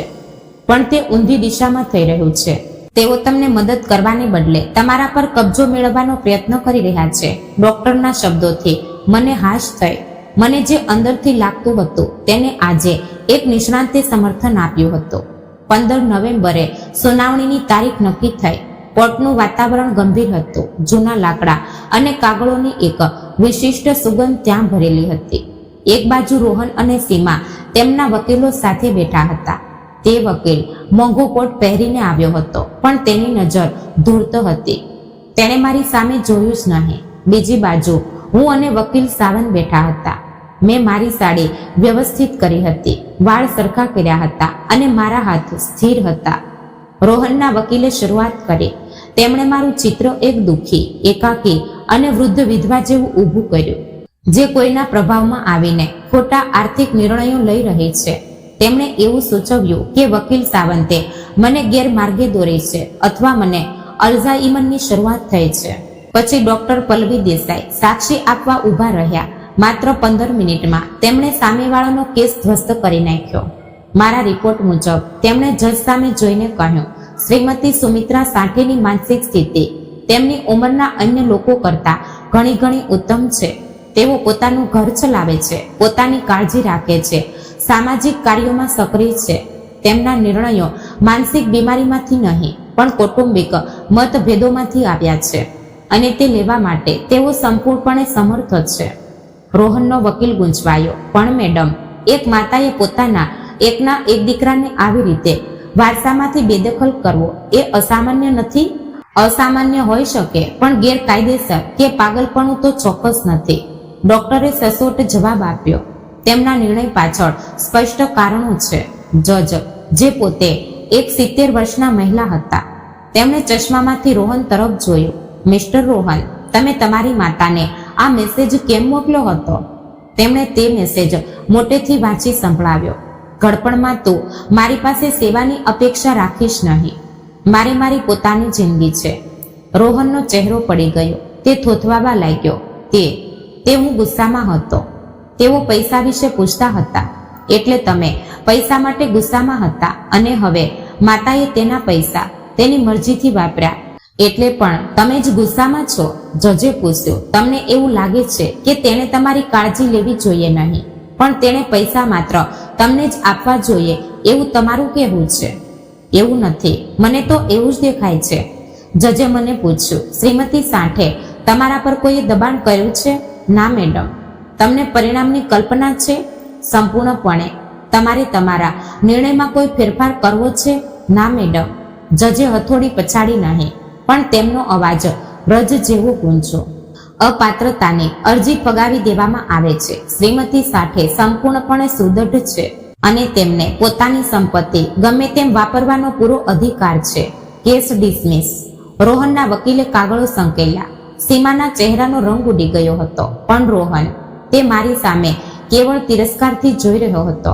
પણ તે ઊંધી દિશામાં થઈ રહ્યું છે. તેઓ તમને મદદ કરવાને બદલે તમારા પર કબજો મેળવવાનો પ્રયત્ન કરી રહ્યા છે. ડોક્ટરના શબ્દોથી મને હાશ થઈ. મને જે અંદરથી લાગતું હતું તેને આજે એક નિષ્ણાંતે સમર્થન આપ્યું હતું. 15 નવેમ્બરે સુનાવણીની તારીખ નક્કી થઈ. કોર્ટનું વાતાવરણ ગંભીર હતું. જૂના લાકડા અને કાગળોની એક વિશિષ્ટ સુગંધ ત્યાં ભરેલી હતી. એક બાજુ રોહન અને સીમા તેમના વકીલો સાથે બેઠા હતા. તે વકીલ મોંઘો કોટ પહેરીને આવ્યો હતો, પણ તેની નજર ધૂળતો હતી. તેણે મારી સામે જોયું જ નહીં. બીજી બાજુ હું અને વકીલ સાવંત બેઠા હતા. મેં મારી સાડી વ્યવસ્થિત કરી હતી, વાળ સરખા કર્યા હતા અને મારા હાથ સ્થિર હતા. રોહનના વકીલે શરૂઆત કરી. તેમણે મારું ચિત્ર એક દુઃખી, એકાકી અને વૃદ્ધ વિધવા જેવું ઊભું કર્યું, જે કોઈના પ્રભાવમાં આવીને ખોટા આર્થિક નિર્ણયો લઈ રહી છે. તેમણે એવું સૂચવ્યું કે વકીલ સાવંતે મને ગેરમાર્ગે દોરી છે અથવા મને અલ્ઝાઇમરની શરૂઆત થઈ છે. પછી ડોક્ટર પલ્લવી દેસાઈ સાક્ષી આપવા ઊભા રહ્યા. માત્ર 15 મિનિટમાં તેમણે સામેવાળાનો કેસ ધ્વસ્ત કરી નાખ્યો. મારા રિપોર્ટ મુજબ તેમણે જજ સામે જોઈને કહ્યું, શ્રીમતી સુમિત્રા સાઠેની માનસિક સ્થિતિ તેમની ઉંમરના અન્ય લોકો કરતાં ઘણી ઉત્તમ છે. તેઓ પોતાનું ઘર ચલાવે છે, પોતાની કાળજી રાખે છે, સામાજિક કાર્યોમાં સક્રિય છે. તેમના નિર્ણયો માનસિક બીમારીમાંથી નહીં, પણ કૌટુંબિક મતભેદોમાંથી આવ્યા છે અને તે લેવા માટે તેઓ સંપૂર્ણપણે સમર્થ છે. રોહનનો વકીલ ગૂંચવાયો, પણ મેડમ, એક માતાએ પોતાના એકના એક દીકરાને આવી રીતે વારસામાંથી બેદખલ કરવો એ અસામાન્ય નથી? અસામાન્ય હોઈ શકે, પણ ગેરકાયદેસર કે પાગલપણું તો ચોક્કસ નથી. ડોક્ટરે સચોટ જવાબ આપ્યો. તેમના નિર્ણય પાછળ સ્પષ્ટ કારણો છે. જજ, જે પોતે એક 70 વર્ષના મહિલા હતા, તેમણે ચશ્મામાંથી રોહન તરફ જોયું. મિસ્ટર રોહન, તમે તમારી માતાને આ મેસેજ કેમ મોકલ્યો હતો? તેમણે તે મેસેજ મોટેથી વાંચી સંભળાવ્યો. ઘડપણમાં તું મારી પાસે સેવાની અપેક્ષા રાખીશ નહીં. મારી પોતાની જિંદગી છે. રોહનનો ચહેરો પડી ગયો. તે થોથવાવા લાગ્યો. તે હું ગુસ્સામાં હતો. તેઓ પૈસા વિશે પૂછતા હતા. એટલે તમે પૈસા માટે ગુસ્સામાં હતા અને હવે માતાએ તેના પૈસા તેની મરજીથી વાપર્યા એટલે પણ તમે જ ગુસ્સામાં છો? જજે પૂછ્યું. તમને એવું લાગે છે કે તેણે તમારી કાળજી લેવી જોઈએ નહીં, પણ તેણે પૈસા માત્ર તમને જ આપવા જોઈએ એવું તમારું કહેવું છે? એવું નથી, મને તો એવું જ દેખાય છે. જજે મને પૂછ્યું, શ્રીમતી સાઠે તમારા પર કોઈએ દબાણ કર્યું છે? ના મેડમ. તમને પરિણામની કલ્પના છે? સંપૂર્ણપણે. તમારે તમારા નિર્ણયમાં કોઈ ફેરફાર કરવો છે? ના મેડમ. જજે હથોડી પછાડી નહીં, પણ તેમનો અવાજ રજ જેવો ગૂંજો. અપાત્રતાની અરજી ફગાવી દેવામાં આવે છે. શ્રીમતી સાઠે સંપૂર્ણપણે સુદૃઢ છે અને તેમને પોતાની સંપત્તિ ગમે તેમ વાપરવાનો પૂરો અધિકાર છે. Case dismiss. રોહનના વકીલે કાગળો સંકેલ્યા. સીમાના ચહેરાનો રંગ ઉડી ગયો હતો, પણ રોહન, તે મારી સામે કેવળ તિરસ્કારથી જોઈ રહ્યો હતો.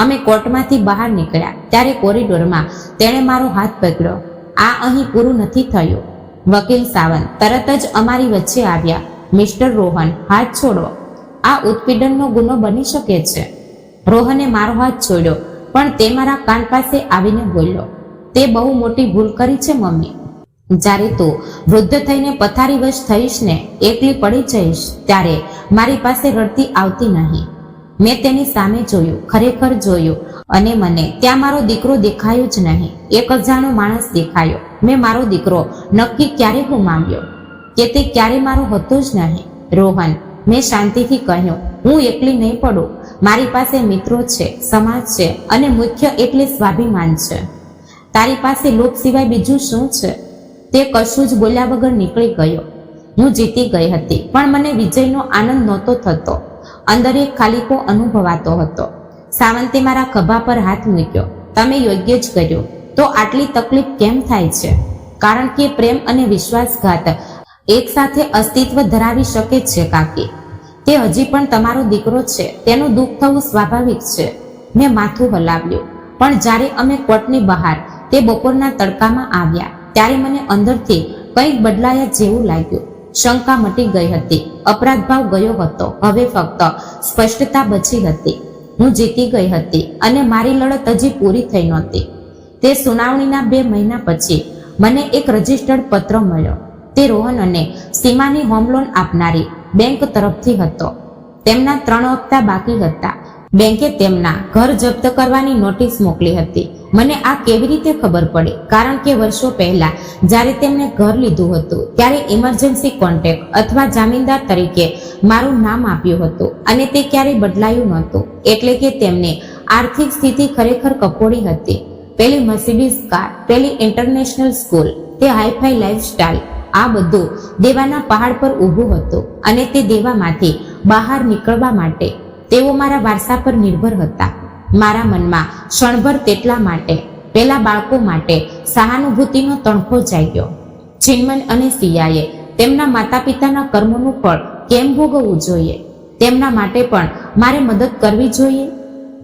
અમે કોર્ટમાંથી બહાર નીકળ્યા ત્યારે કોરિડોરમાં તેણે મારો હાથ પકડ્યો. આ અહીં પૂરું નથી થયું. વકીલ સાવંત તરત જ અમારી વચ્ચે આવ્યા. મિસ્ટર રોહન, હાથ છોડો. આ ઉત્પીડનનો ગુનો બની શકે છે. રોહને મારો હાથ છોડ્યો, પણ તે મારા કાન પાસે આવીને બોલ્યો, તે બહુ મોટી ભૂલ કરી છે મમ્મી. જ્યારે તું વૃદ્ધ થઈને પથારીવશ થઈશ ને એકલી પડી જઈશ, ત્યારે મારી પાસે રડતી આવતી નહીં. મેં તેની સામે જોયું, ખરેખર જોયું, અને મને ત્યાં મારો દીકરો દેખાયો જ નહીં. એક અજાણો માણસ દેખાયો. મેં મારો દીકરો નક્કી ક્યારે ગુમાવ્યો કે તે ક્યારે મારો હતો જ નહીં. રોહન, મેં શાંતિથી કહ્યું, હું એકલી નહીં પડું. મારી પાસે મિત્રો છે, સમાજ છે અને મુખ્ય એટલે સ્વાભિમાન છે. તારી પાસે લોક સિવાય બીજું શું છે? તે કશું જ બોલ્યા વગર નીકળી ગયો. હું જીતી ગઈ હતી, પણ મને વિજયનો આનંદ નહોતો થતો. અંદર એક ખાલીપો અનુભવાતો હતો. સાવંતે મારા ખભા પર હાથ મૂક્યો. તમે યોગ્ય જ કર્યું. તો આટલી તકલીફ કેમ થાય છે? કારણ કે પ્રેમ અને વિશ્વાસઘાત એક સાથે અસ્તિત્વ ધરાવી શકે છે કાકી. તે હજી પણ તમારો દીકરો છે. તેનું દુઃખ થવું સ્વાભાવિક છે. મેં માથું હલાવ્યું. પણ જ્યારે અમે કોર્ટની બહાર તે બપોરના તડકામાં આવ્યા, ત્યારે મને અંદરથી કંઈક બદલાયા જેવું લાગ્યું. શંકા મટી ગઈ હતી. અપરાધભાવ ગયો હતો. હવે ફક્ત સ્પષ્ટતા બચી હતી. હું જીતી ગઈ હતી અને મારી લડત હજી પૂરી થઈ નહોતી. તે સુનાવણીના 2 મહિના પછી મને એક રજિસ્ટર્ડ પત્ર મળ્યો. તે રોહન અને સીમાની હોમ લોન આપનારી બેંક તરફથી હતો. તેમના 3 હપ્તા બાકી હતા. બેંકે તેમના ઘર જપ્ત કરવાની નોટિસ મોકલી હતી. મને આ કેવી રીતે ખબર પડી? કારણ કે વર્ષો પહેલા જ્યારે તેમણે ઘર લીધું હતું ત્યારે ઇમરજન્સી કોન્ટેક્ટ અથવા જામીનદાર તરીકે મારું નામ આપ્યું હતું અને તે ક્યારેય બદલાયું નહોતું. એટલે કે તેમની આર્થિક સ્થિતિ ખરેખર કફોડી હતી. પેલી મર્સિડીઝ કાર, પેલી ઇન્ટરનેશનલ સ્કૂલ, તે હાઈફાઈ લાઈફસ્ટાઈલ, આ બધું દેવાના પહાડ પર ઊભું હતું અને તે દેવામાંથી બહાર નીકળવા માટે તેઓ મારા વારસા પર નિર્ભર હતા. મારા મનમાં ક્ષણભર તેટલા માટે, પેલા બાળકો માટે સહાનુભૂતિનો તણખો જાગ્યો. ચિન્મન અને સિયાએ તેમના માતા પિતાના કર્મોનું ફળ કેમ ભોગવવું જોઈએ? તેમના માટે પણ મારે મદદ કરવી જોઈએ.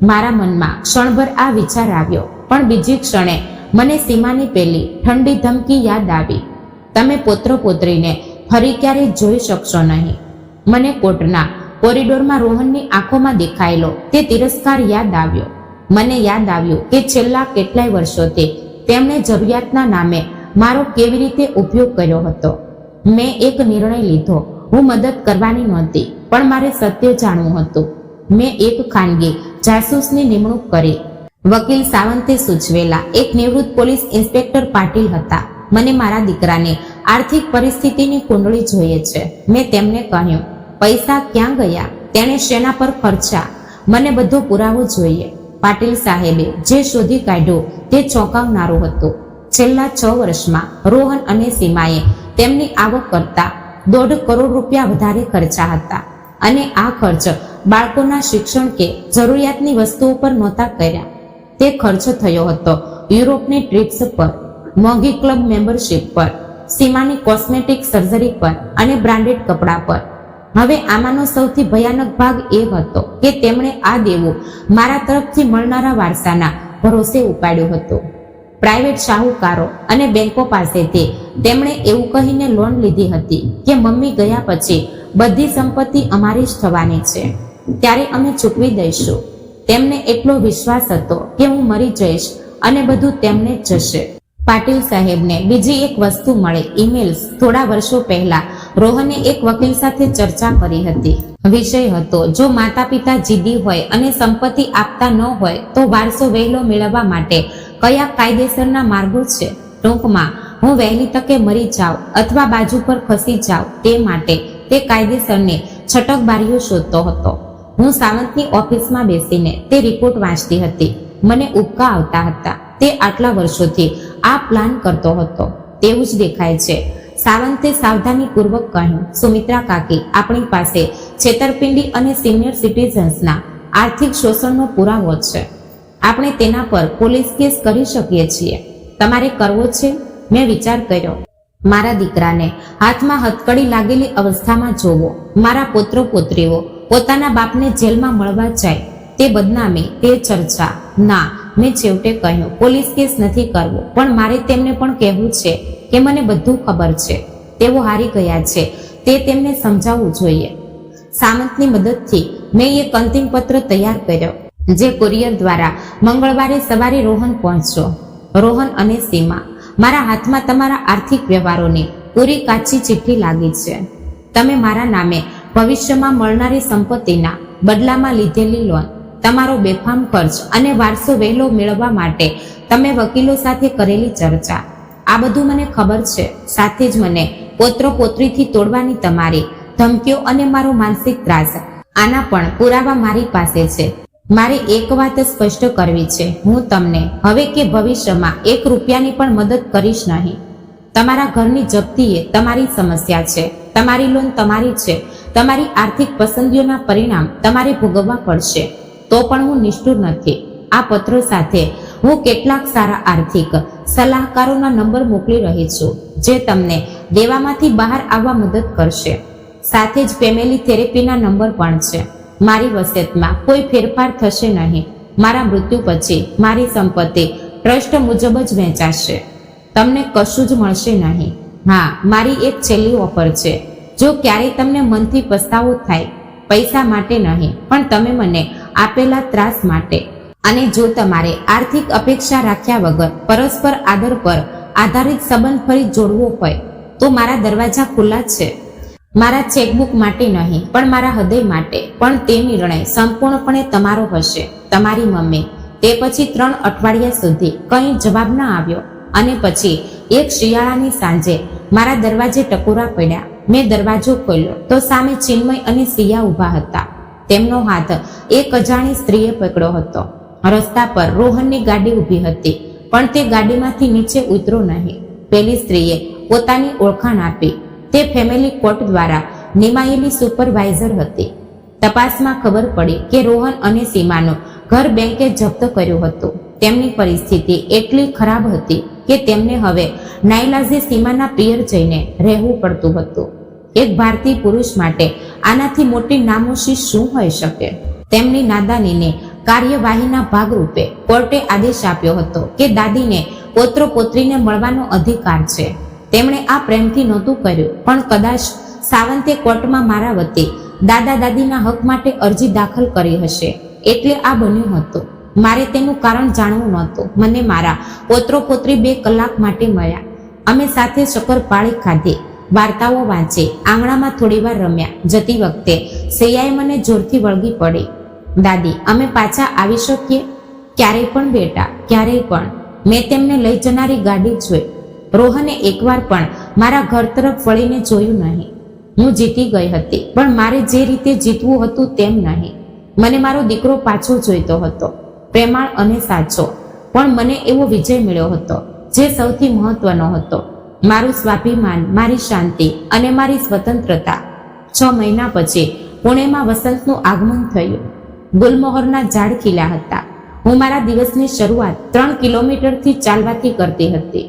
મારા મનમાં ક્ષણભર આ વિચાર આવ્યો, પણ બીજી ક્ષણે મને સીમાની પેલી ઠંડી ધમકી યાદ આવી. તમે પુત્ર પુત્રીને ફરી ક્યારેય જોઈ શકશો નહીં. મને કોર્ટના કોરિડોરમાં રોહનની આંખોમાં દેખાયેલો તે તિરસ્કાર યાદ આવ્યો. મને યાદ આવ્યું કે છેલ્લા કેટલાય વર્ષોથી તેમણે જરૂરિયાતના નામે મારો કેવી રીતે ઉપયોગ કર્યો હતો. મેં એક નિર્ણય લીધો. હું મદદ કરવાની નહોતી, પણ મારે સત્ય જાણવું હતું. મેં એક ખાનગી જાસૂસની નિમણૂક કરી. વકીલ સાવંતે સૂચવેલા એક નિવૃત્ત પોલીસ ઇન્સ્પેક્ટર પાટીલ હતા. મને મારા દીકરાની આર્થિક પરિસ્થિતિની કુંડળી જોઈએ છે. મેં તેમને કહ્યું, પૈસા ક્યાં ગયા? તેણે શેના પર ખર્ચા? મને બધો પુરાવો જોઈએ. પાટીલ સાહેબે જે શોધી કાઢ્યું તે ચોંકાવનારું હતું. છેલ્લા 6 વર્ષમાં રોહન અને સીમાએ તેમની આવક કરતા 1.5 કરોડ રૂપિયા વધારે ખર્ચા હતા અને આ ખર્ચ બાળકોના શિક્ષણ કે જરૂરિયાતની વસ્તુઓ પર નહોતા કર્યા. તે ખર્ચ થયો હતો યુરોપની ટ્રીપ્સ પર, મોંઘી ક્લબ મેમ્બરશીપ પર, સીમાની કોસ્મેટિક સર્જરી પર અને બ્રાન્ડેડ કપડાં પર. હવે આમાંનો સૌથી ભયાનક ભાગ એ હતો કે તેમણે આ દેવું મારા તરફથી મળનારા વારસાના ભરોસે ઉપાડ્યું હતું. પ્રાઇવેટ શાહુકારો અને બેંકો પાસેથી તેમણે એવું કહીને લોન લીધી હતી કે મમ્મી ગયા પછી બધી સંપત્તિ અમારી જ થવાની છે, ત્યારે અમે ચૂકવી દઈશું. તેમને એટલો વિશ્વાસ હતો કે હું મરી જઈશ અને બધું તેમને જ જશે. પાટીલ સાહેબને બીજી એક વસ્તુ મળે, ઈમેલ્સ. થોડા વર્ષો પહેલા રોહને એક વકીલ સાથે ચર્ચા કરી હતી. વિષય હતો, જો માતા પિતા જીદી હોય અને સંપત્તિ આપતા ન હોય તો વારસો વહેલો મેળવવા માટે કયા કાયદેસરના માર્ગો છે. ટૂંકમાં, હું વહેલી તકે મરી જાઉં અથવા બાજુ પર ખસી જાઉં તે માટે તે કાયદેસરની છટકબારીઓ શોધતો હતો. હું સાવંતની ઓફિસમાં બેસીને તે રિપોર્ટ વાંચતી હતી. મને ઉબકા આવતા હતા. તે આટલા વર્ષોથી આ પ્લાન કરતો હતો તેવું જ દેખાય છે. સાવંતે સાવધાનીપૂર્વક કહ્યું, સુમિત્રા કાકી, આપણી પાસે છેતરપિંડી અને સિનિયર સિટીઝન્સના આર્થિક શોષણનો પુરાવો છે. આપણે તેના પર પોલીસ કેસ કરી શકીએ છીએ. તમારે કરવો છે? મેં વિચાર કર્યો. મારા દીકરાને હાથમાં હથકડી લાગેલી અવસ્થામાં જોવો. મારા પુત્ર પુત્રીઓ પોતાના બાપને જેલમાં મળવા જાય, તે બદનામી, તે ચર્ચા. ના, મેં છેવટે કહ્યું, પોલીસ કેસ નથી કરવો, પણ મારે તેમને પણ કહેવું છે કે મને બધું ખબર છે. તેઓ હારી ગયા છે, તે તેમને સમજાવવું જોઈએ. સામંતની મદદથી મેં એક અંતિમ પત્ર તૈયાર કર્યો જે કુરિયર દ્વારા મંગળવારે સવારે રોહન પહોંચ્યો. રોહન અને સીમા, મારા હાથમાં તમારા આર્થિક વ્યવહારોની પૂરી કાચી ચિઠ્ઠી લાગી છે. તમે મારા નામે ભવિષ્યમાં મળનારી સંપત્તિના બદલામાં લીધેલી લોન, તમારો બેફામ ખર્ચ અને વારસો વહેલો મેળવવા માટે તમે વકીલો સાથે કરેલી ચર્ચા, આ બધું મને ખબર છે. સાથે જ મને પોત્ર પોત્રીથી તોડવાની તમારી ધમકીઓ અને મારો માનસિક ત્રાસ, આના પણ પુરાવા મારી પાસે છે. મારે એક વાત સ્પષ્ટ કરવી છે, હું તમને હવે કે ભવિષ્યમાં 1 રૂપિયાની પણ મદદ કરીશ નહીં. તમારા ઘરની જપ્તી એ તમારી સમસ્યા છે. તમારી લોન તમારી છે. તમારી આર્થિક પસંદગીઓના પરિણામ તમારે ભોગવવા પડશે. તો પણ હું નિષ્ઠુર નથી. આ પત્રો સાથે હું કેટલાક સારા આર્થિક સલાહકારોના નંબર મોકલી રહી છું જે તમને દેવામાંથી બહાર આવવા મદદ કરશે. સાથે જ ફેમિલી થેરેપીના નંબર પણ છે. મારી વસિયતમાં કોઈ ફેરફાર થશે નહીં. મારા મૃત્યુ પછી મારી સંપત્તિ ટ્રસ્ટ મુજબ જ વહેંચાશે. તમને કશું જ મળશે નહીં. હા, મારી એક છેલ્લી ઓફર છે. જો ક્યારેય તમને મનથી પસ્તાવો થાય, પૈસા માટે નહીં, પણ તમે મને આપેલા ત્રાસ માટે, અને જો તમારે આર્થિક અપેક્ષા રાખ્યા વગર પરસ્પર આદર પર આધારિત સંબંધ ફરી જોડવો હોય, તો મારા દરવાજા ખુલ્લા છે. મારા ચેકબુક માટે નહીં, પણ મારા હૃદય માટે. પણ તે નિર્ણય સંપૂર્ણપણે તમારો હશે. તમારી મમ્મી. તે પછી 3 અઠવાડિયા સુધી કંઈ જવાબ ન આવ્યો અને પછી એક શિયાળાની સાંજે મારા દરવાજે ટકોરા પડ્યા. મેં દરવાજો ખોલ્યો તો સામે ચિન્મય અને સિયા ઊભા હતા. તેમનો હાથ એક અજાણી સ્ત્રીએ પકડ્યો હતો. રસ્તા પર રોહનની ગાડી ઊભી હતી, પણ તે ગાડીમાંથી નીચે ઉતરો નહીં. પેલી સ્ત્રીએ પોતાની ઓળખાણ આપી. તે ફેમિલી કોર્ટ દ્વારા નિમાયેલી સુપરવાઇઝર હતી. તપાસમાં ખબર પડી કે રોહન અને સીમાનું ઘર બેંકે જપ્ત કર્યું હતું. તેમની પરિસ્થિતિ એટલી ખરાબ હતી કે તેમને હવે નાઈલાજે સીમાના પિયર જઈને રહેવું પડતું હતું. એક ભારતીય પુરુષ માટે આનાથી મોટી નામોશી શું હોઈ શકે? તેમની નાદાનીને કાર્યવાહીના ભાગરૂપે કોર્ટે આદેશ આપ્યો હતો કે દાદીને પોત્રો પોત્રીને મળવાનો અધિકાર છે. તેમણે આ પ્રેમથી નહોતું કર્યું, પણ કદાચ સાવંતે કોર્ટમાં મારા વતી દાદા દાદીના હક માટે અરજી દાખલ કરી હશે, એટલે આ બન્યું હતું. મારે તેનું કારણ જાણવું નહોતું. મને મારા પોત્રો પોત્રી 2 કલાક માટે મળ્યા. અમે સાથે શક્કરપાળી ખાધી, વાર્તાઓ વાંચી, આંગણામાં થોડીવાર રમ્યા. જતી વખતે સૈયાએ મને જોરથી વળગી પડી. દાદી, અમે પાછા આવી શકીએ? ક્યારેય પણ બેટા, ક્યારેય પણ. મેં તેમને લઈ જનારી ગાડી જોઈ. રોહને એકવાર પણ મારા ઘર તરફ વળીને જોયું નહીં. હું જીતી ગઈ હતી, પણ મારે જે રીતે જીતવું હતું તેમ નહીં. મને મારો દીકરો પાછો જોઈતો હતો, પ્રેમાળ અને સાચો. પણ મને એવો વિજય મળ્યો હતો જે સૌથી મહત્વનો હતો. મારું સ્વાભિમાન, મારી શાંતિ અને મારી સ્વતંત્રતા. 6 મહિના પછી પુણેમાં વસંતનું આગમન થયું. ગુલમોહરના ઝાડ ખીલ્યા હતા. હું મારા દિવસની શરૂઆત 3 કિલોમીટરથી ચાલવાથી કરતી હતી.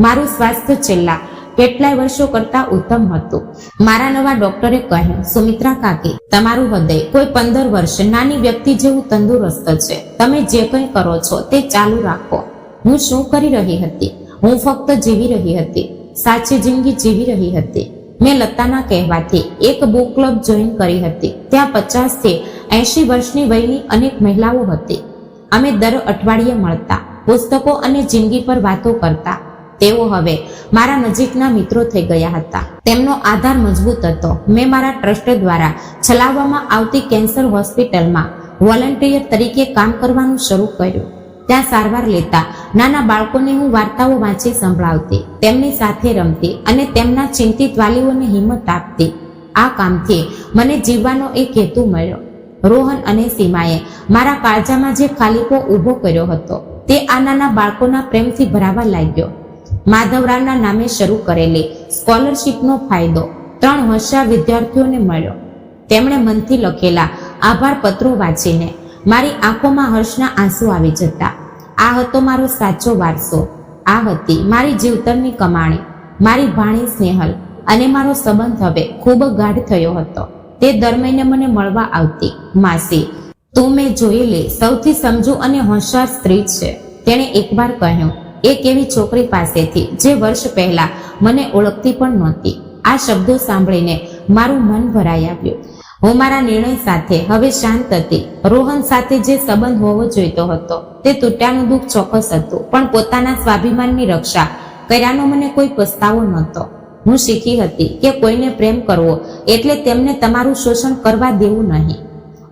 મારું સ્વાસ્થ્ય છેલ્લા કેટલાય વર્ષો કરતા ઉત્તમ હતું. મારા નવા ડોક્ટરે કહ્યું, સુમિત્રા કાકી, તમારું હૃદય કોઈ 15 વર્ષ નાની વ્યક્તિ જેવું તંદુરસ્ત છે. તમે જે કંઈ કરો છો તે ચાલુ રાખો. હું શું કરી રહી હતી? હું ફક્ત જીવી રહી હતી, સાચી જિંદગી જીવી રહી હતી. મેં લતાના કહેવાથી એક બુક ક્લબ જોઈન કરી હતી. ત્યાં 50 થી 80 વર્ષની વયની અનેક મહિલાઓ હતી. અમે દર અઠવાડિયે મળતા, પુસ્તકો અને જિંદગી પર વાતો કરતા. તેઓ હવે મારા નજીકના મિત્રો થઈ ગયા હતા. તેમનો આધાર મજબૂત હતો. મેં મારા ટ્રસ્ટ દ્વારા ચલાવવામાં આવતી કેન્સર હોસ્પિટલમાં વોલન્ટિયર તરીકે કામ કરવાનું શરૂ કર્યું. ત્યાં સારવાર લેતા નાના બાળકોને હું વાર્તાઓ વાંચી સંભળાવતી, તેમની સાથે રમતી અને તેમના ચિંતિત વાલીઓને હિંમત આપતી. આ કામથી મને જીવવાનો એક હેતુ મળ્યો. રોહન અને સીમાએ મારા કાળજામાં જે ખાલીપો ઊભો કર્યો હતો તે આ નાના બાળકોના પ્રેમથી ભરાવા લાગ્યો. માધવરાવના નામે શરૂ કરેલી સ્કોલરશીપનો ફાયદો 3 હોશિયાર વિદ્યાર્થીઓને મળ્યો. તેમણે મનથી લખેલા આભાર પત્રો વાંચીને મારી આંખોમાં હર્ષના આંસુ આવી જતા. આ હતો મારો સાચો વારસો. આ હતી મારી જીવતરની કમાણી. મારી ભાણી સ્નેહલ અને મારો સંબંધ હવે ખૂબ ગાઢ થયો હતો. તે દર મહિને મને મળવા આવતી. માસી, તું મેં જોયેલી સૌથી સમજુ અને હોશિયાર સ્ત્રી છે, તેણે એકવાર કહ્યું, એક એવી છોકરી પાસેથી જે વર્ષ પહેલા મને ઓળખતી પણ નહોતી. આ શબ્દો સાંભળીને મારું મન ભરાઈ આવ્યું. હું મારા નિર્ણય સાથે હવે શાંત હતી. રોહન સાથે જે સંબંધ હોવો જોઈતો હતો તે તૂટ્યાનું દુઃખ ચોક્કસ હતું, પણ પોતાના સ્વાભિમાનની રક્ષા કર્યાનો મને કોઈ પસ્તાવો નહોતો. હું શીખી હતી કે કોઈને પ્રેમ કરવો એટલે તેમને તમારું શોષણ કરવા દેવું નહીં.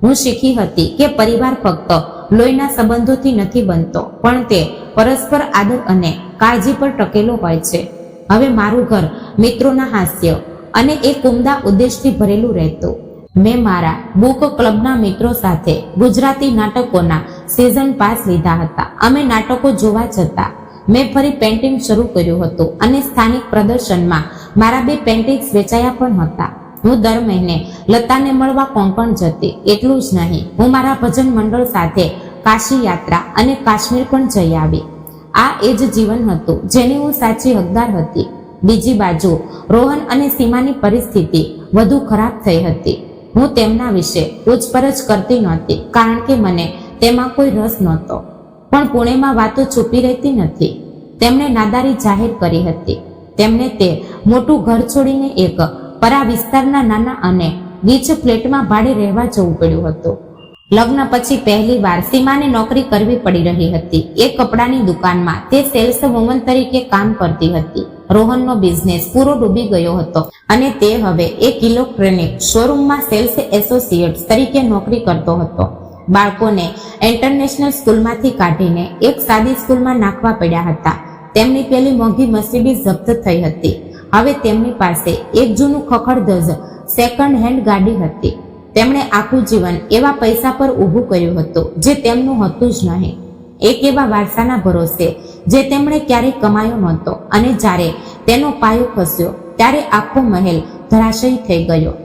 હું શીખી હતી કે પરિવાર ફક્ત લોહીના સંબંધોથી નથી બનતો, પણ તે પરસ્પર આદર અને કાળજી પર ટકેલો હોય છે. હવે મારું ઘર મિત્રોના હાસ્ય અને એક ઉમદા ઉદ્દેશથી ભરેલું રહેતું. મેં મારા બુક ક્લબના મિત્રો સાથે ગુજરાતી નાટકોના સિઝન પાસ લીધા હતા. અમે નાટકો જોવા જતા. મેં ફરી પેઇન્ટિંગ શરૂ કર્યું હતું અને સ્થાનિક પ્રદર્શનમાં મારા 2 પેઇન્ટિંગ્સ વેચાયા પણ હતા. હું દર મહિને લતાને મળવા કોંકણ જતી. એટલું જ નહીં, હું મારા ભજન મંડળ સાથે કાશી યાત્રા અને કાશ્મીર પણ જઈ આવી. આ એ જ જીવન હતું જેની હું સાચી હકદાર હતી. બીજી બાજુ રોહન અને સીમાની પરિસ્થિતિ વધુ ખરાબ થઈ હતી. હું તેમના વિશે પૂછપરછ કરતી નહોતી, કારણ કે મને તેમાં કોઈ રસ નહોતો. પણ પુણેમાં વાતો છુપી રહેતી નથી. તેમણે નાદારી જાહેર કરી હતી. તેમને તે મોટું ઘર છોડીને એક પરા વિસ્તારના નાના અને ગીચ ફ્લેટમાં ભાડે રહેવા જવું પડ્યું હતું. લગ્ન પછી પહેલી વાર સીમાને નોકરી કરવી પડી રહી હતી. એક કપડાની દુકાનમાં તે સેલ્સ વુમન તરીકે કામ કરતી હતી. રોહનનો બિઝનેસ પૂરો ડૂબી ગયો હતો અને તે હવે એક ઇલેક્ટ્રોનિક શોરૂમમાં સેલ્સ એસોસિએટ તરીકે નોકરી કરતો હતો. બાળકોને ઇન્ટરનેશનલ સ્કૂલમાંથી કાઢીને એક સાદી સ્કૂલમાં નાખવા પડ્યા હતા. તેમની પેલી મોંઘી મર્સિડીઝ જપ્ત થઈ હતી. હવે તેમની પાસે એક જૂનું ખખડધજ સેકન્ડ હેન્ડ ગાડી હતી. તેમણે આખું જીવન એવા પૈસા પર ઊભું કર્યું હતું જે તેમનું હતું જ નહીં. એક એવા વારસાના ભરોસે જે તેમણે ક્યારેય કમાયો નહોતો અને જ્યારે તેનો પાયો ખસ્યો ત્યારે આખો મહેલ ધરાશયી થઈ ગયો.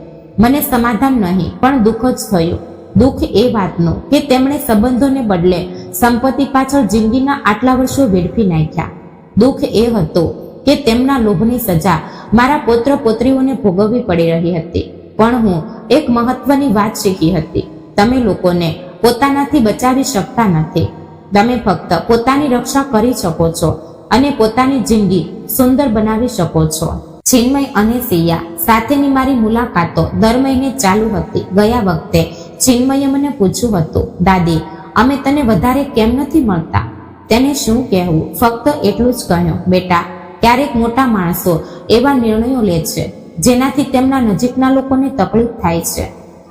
મને સમાધાન નહીં પણ દુઃખ જ થયું. દુઃખ એ વાતનું કે તેમણે સંબંધોને બદલે સંપત્તિ પાછળ જિંદગીના આટલા વર્ષો વેડફી નાખ્યા. દુઃખ એ હતું કે તેમના લોભની સજા મારા પૌત્ર પૌત્રીઓને ભોગવવી પડી રહી હતી. પણ હું એક મહત્વની વાત શીખી હતી. તમે લોકોને પોતાનાથી બચાવી શકતા નથી. તમે ફક્ત પોતાની રક્ષા કરી શકો છો અને પોતાની જિંદગી સુંદર બનાવી શકો છો. ચિન્મય અને સિયા સાથેની મારી મુલાકાતો દર મહિને ચાલુ હતી. ગયા વખતે ચિન્મયે મને પૂછ્યું હતું, દાદી અમે તને વધારે કેમ નથી મળતા? તેને શું કહેવું, ફક્ત એટલું જ કહ્યું, બેટા ક્યારેક મોટા માણસો એવા નિર્ણયો લે છે જેનાથી તેમના નજીકના લોકોને તકલીફ થાય છે.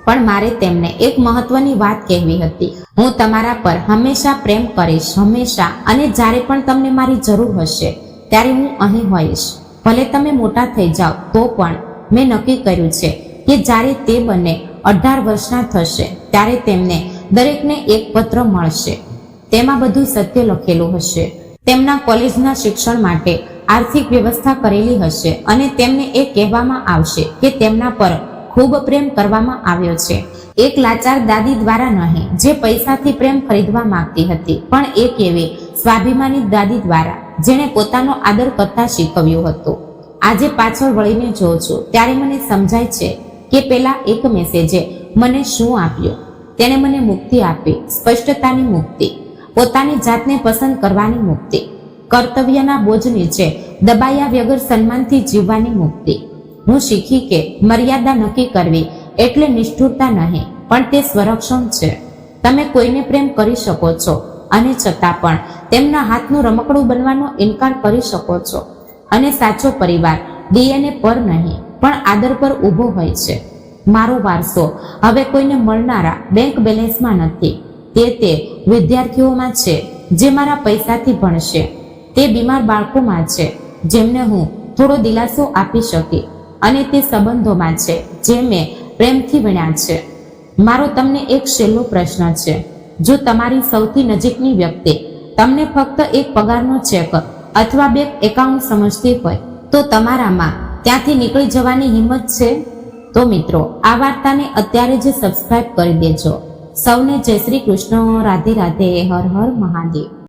પણ મારે તેમને એક મહત્વની વાત કહેવી હતી. હું તમારા પર હંમેશા પ્રેમ કરીશ, હંમેશા. અને જ્યારે પણ તમને મારી જરૂર હશે ત્યારે હું અહીં હોઈશ. ભલે તમે મોટા થઈ જાઓ તો પણ મેં નક્કી કર્યું છે કે જ્યારે તે બંને 18 વર્ષના થશે ત્યારે તેમને દરેકને એક પત્ર મળશે. તેમાં બધું સત્ય લખેલું હશે. તેમના કોલેજના શિક્ષણ માટે આર્થિક વ્યવસ્થા કરેલી હશે અને તેમને એ કહેવામાં આવશે કે તેમના પર ખૂબ પ્રેમ કરવામાં આવ્યો છે. એક લાચાર દાદી દ્વારા નહીં જે પૈસાથી પ્રેમ ખરીદવા માંગતી હતી, પણ એક એવી સ્વાભિમાની દાદી દ્વારા જેણે પોતાનો આદર કરતા શીખવ્યું હતું. આજે પાછળ વળીને જોઉં છું ત્યારે મને સમજાય છે કે પેલા એક મેસેજે મને શું આપ્યું. તેણે મને મુક્તિ આપી, સ્પષ્ટતાની મુક્તિ, પોતાની જાતને પસંદ કરવાની મુક્તિ, કર્તવ્યના બોજ નીચે દબાયા વગર સન્માનથી જીવવાની મુક્તિ. હું શીખી કે મર્યાદા નક્કી કરવી એટલે નિષ્ઠુરતા નહીં પણ તે સ્વરક્ષણ છે. તમે કોઈને પ્રેમ કરી શકો છો અને છતાં પણ તેમના હાથનું રમકડું બનવાનો ઇનકાર કરી શકો છો. અને સાચો પરિવાર ડીએનએ પર નહીં પણ આદર પર ઊભો હોય છે. મારો વારસો હવે કોઈને મળનારા બેંક બેલેન્સમાં નથી. તે વિદ્યાર્થીઓમાં છે જે મારા પૈસાથી ભણશે. તે બીમાર બાળકોમાં છે જેમને હું થોડો દિલાસો આપી શકી. અને તે સંબંધોમાં છે જે મેં પ્રેમથી વીણ્યા છે. મારો તમને એક છેલ્લો પ્રશ્ન છે. જો તમારી સૌથી નજીકની વ્યક્તિ તમને ફક્ત એક પગારનો ચેક અથવા બેંક એકાઉન્ટ સમજતી હોય તો તમારામાં ત્યાંથી નીકળી જવાની હિંમત છે? તો મિત્રો, આ વાર્તાને અત્યારે જ સબસ્ક્રાઇબ કરી દેજો. સૌને જય શ્રી કૃષ્ણ, રાધે રાધે, હર હર મહાદેવ.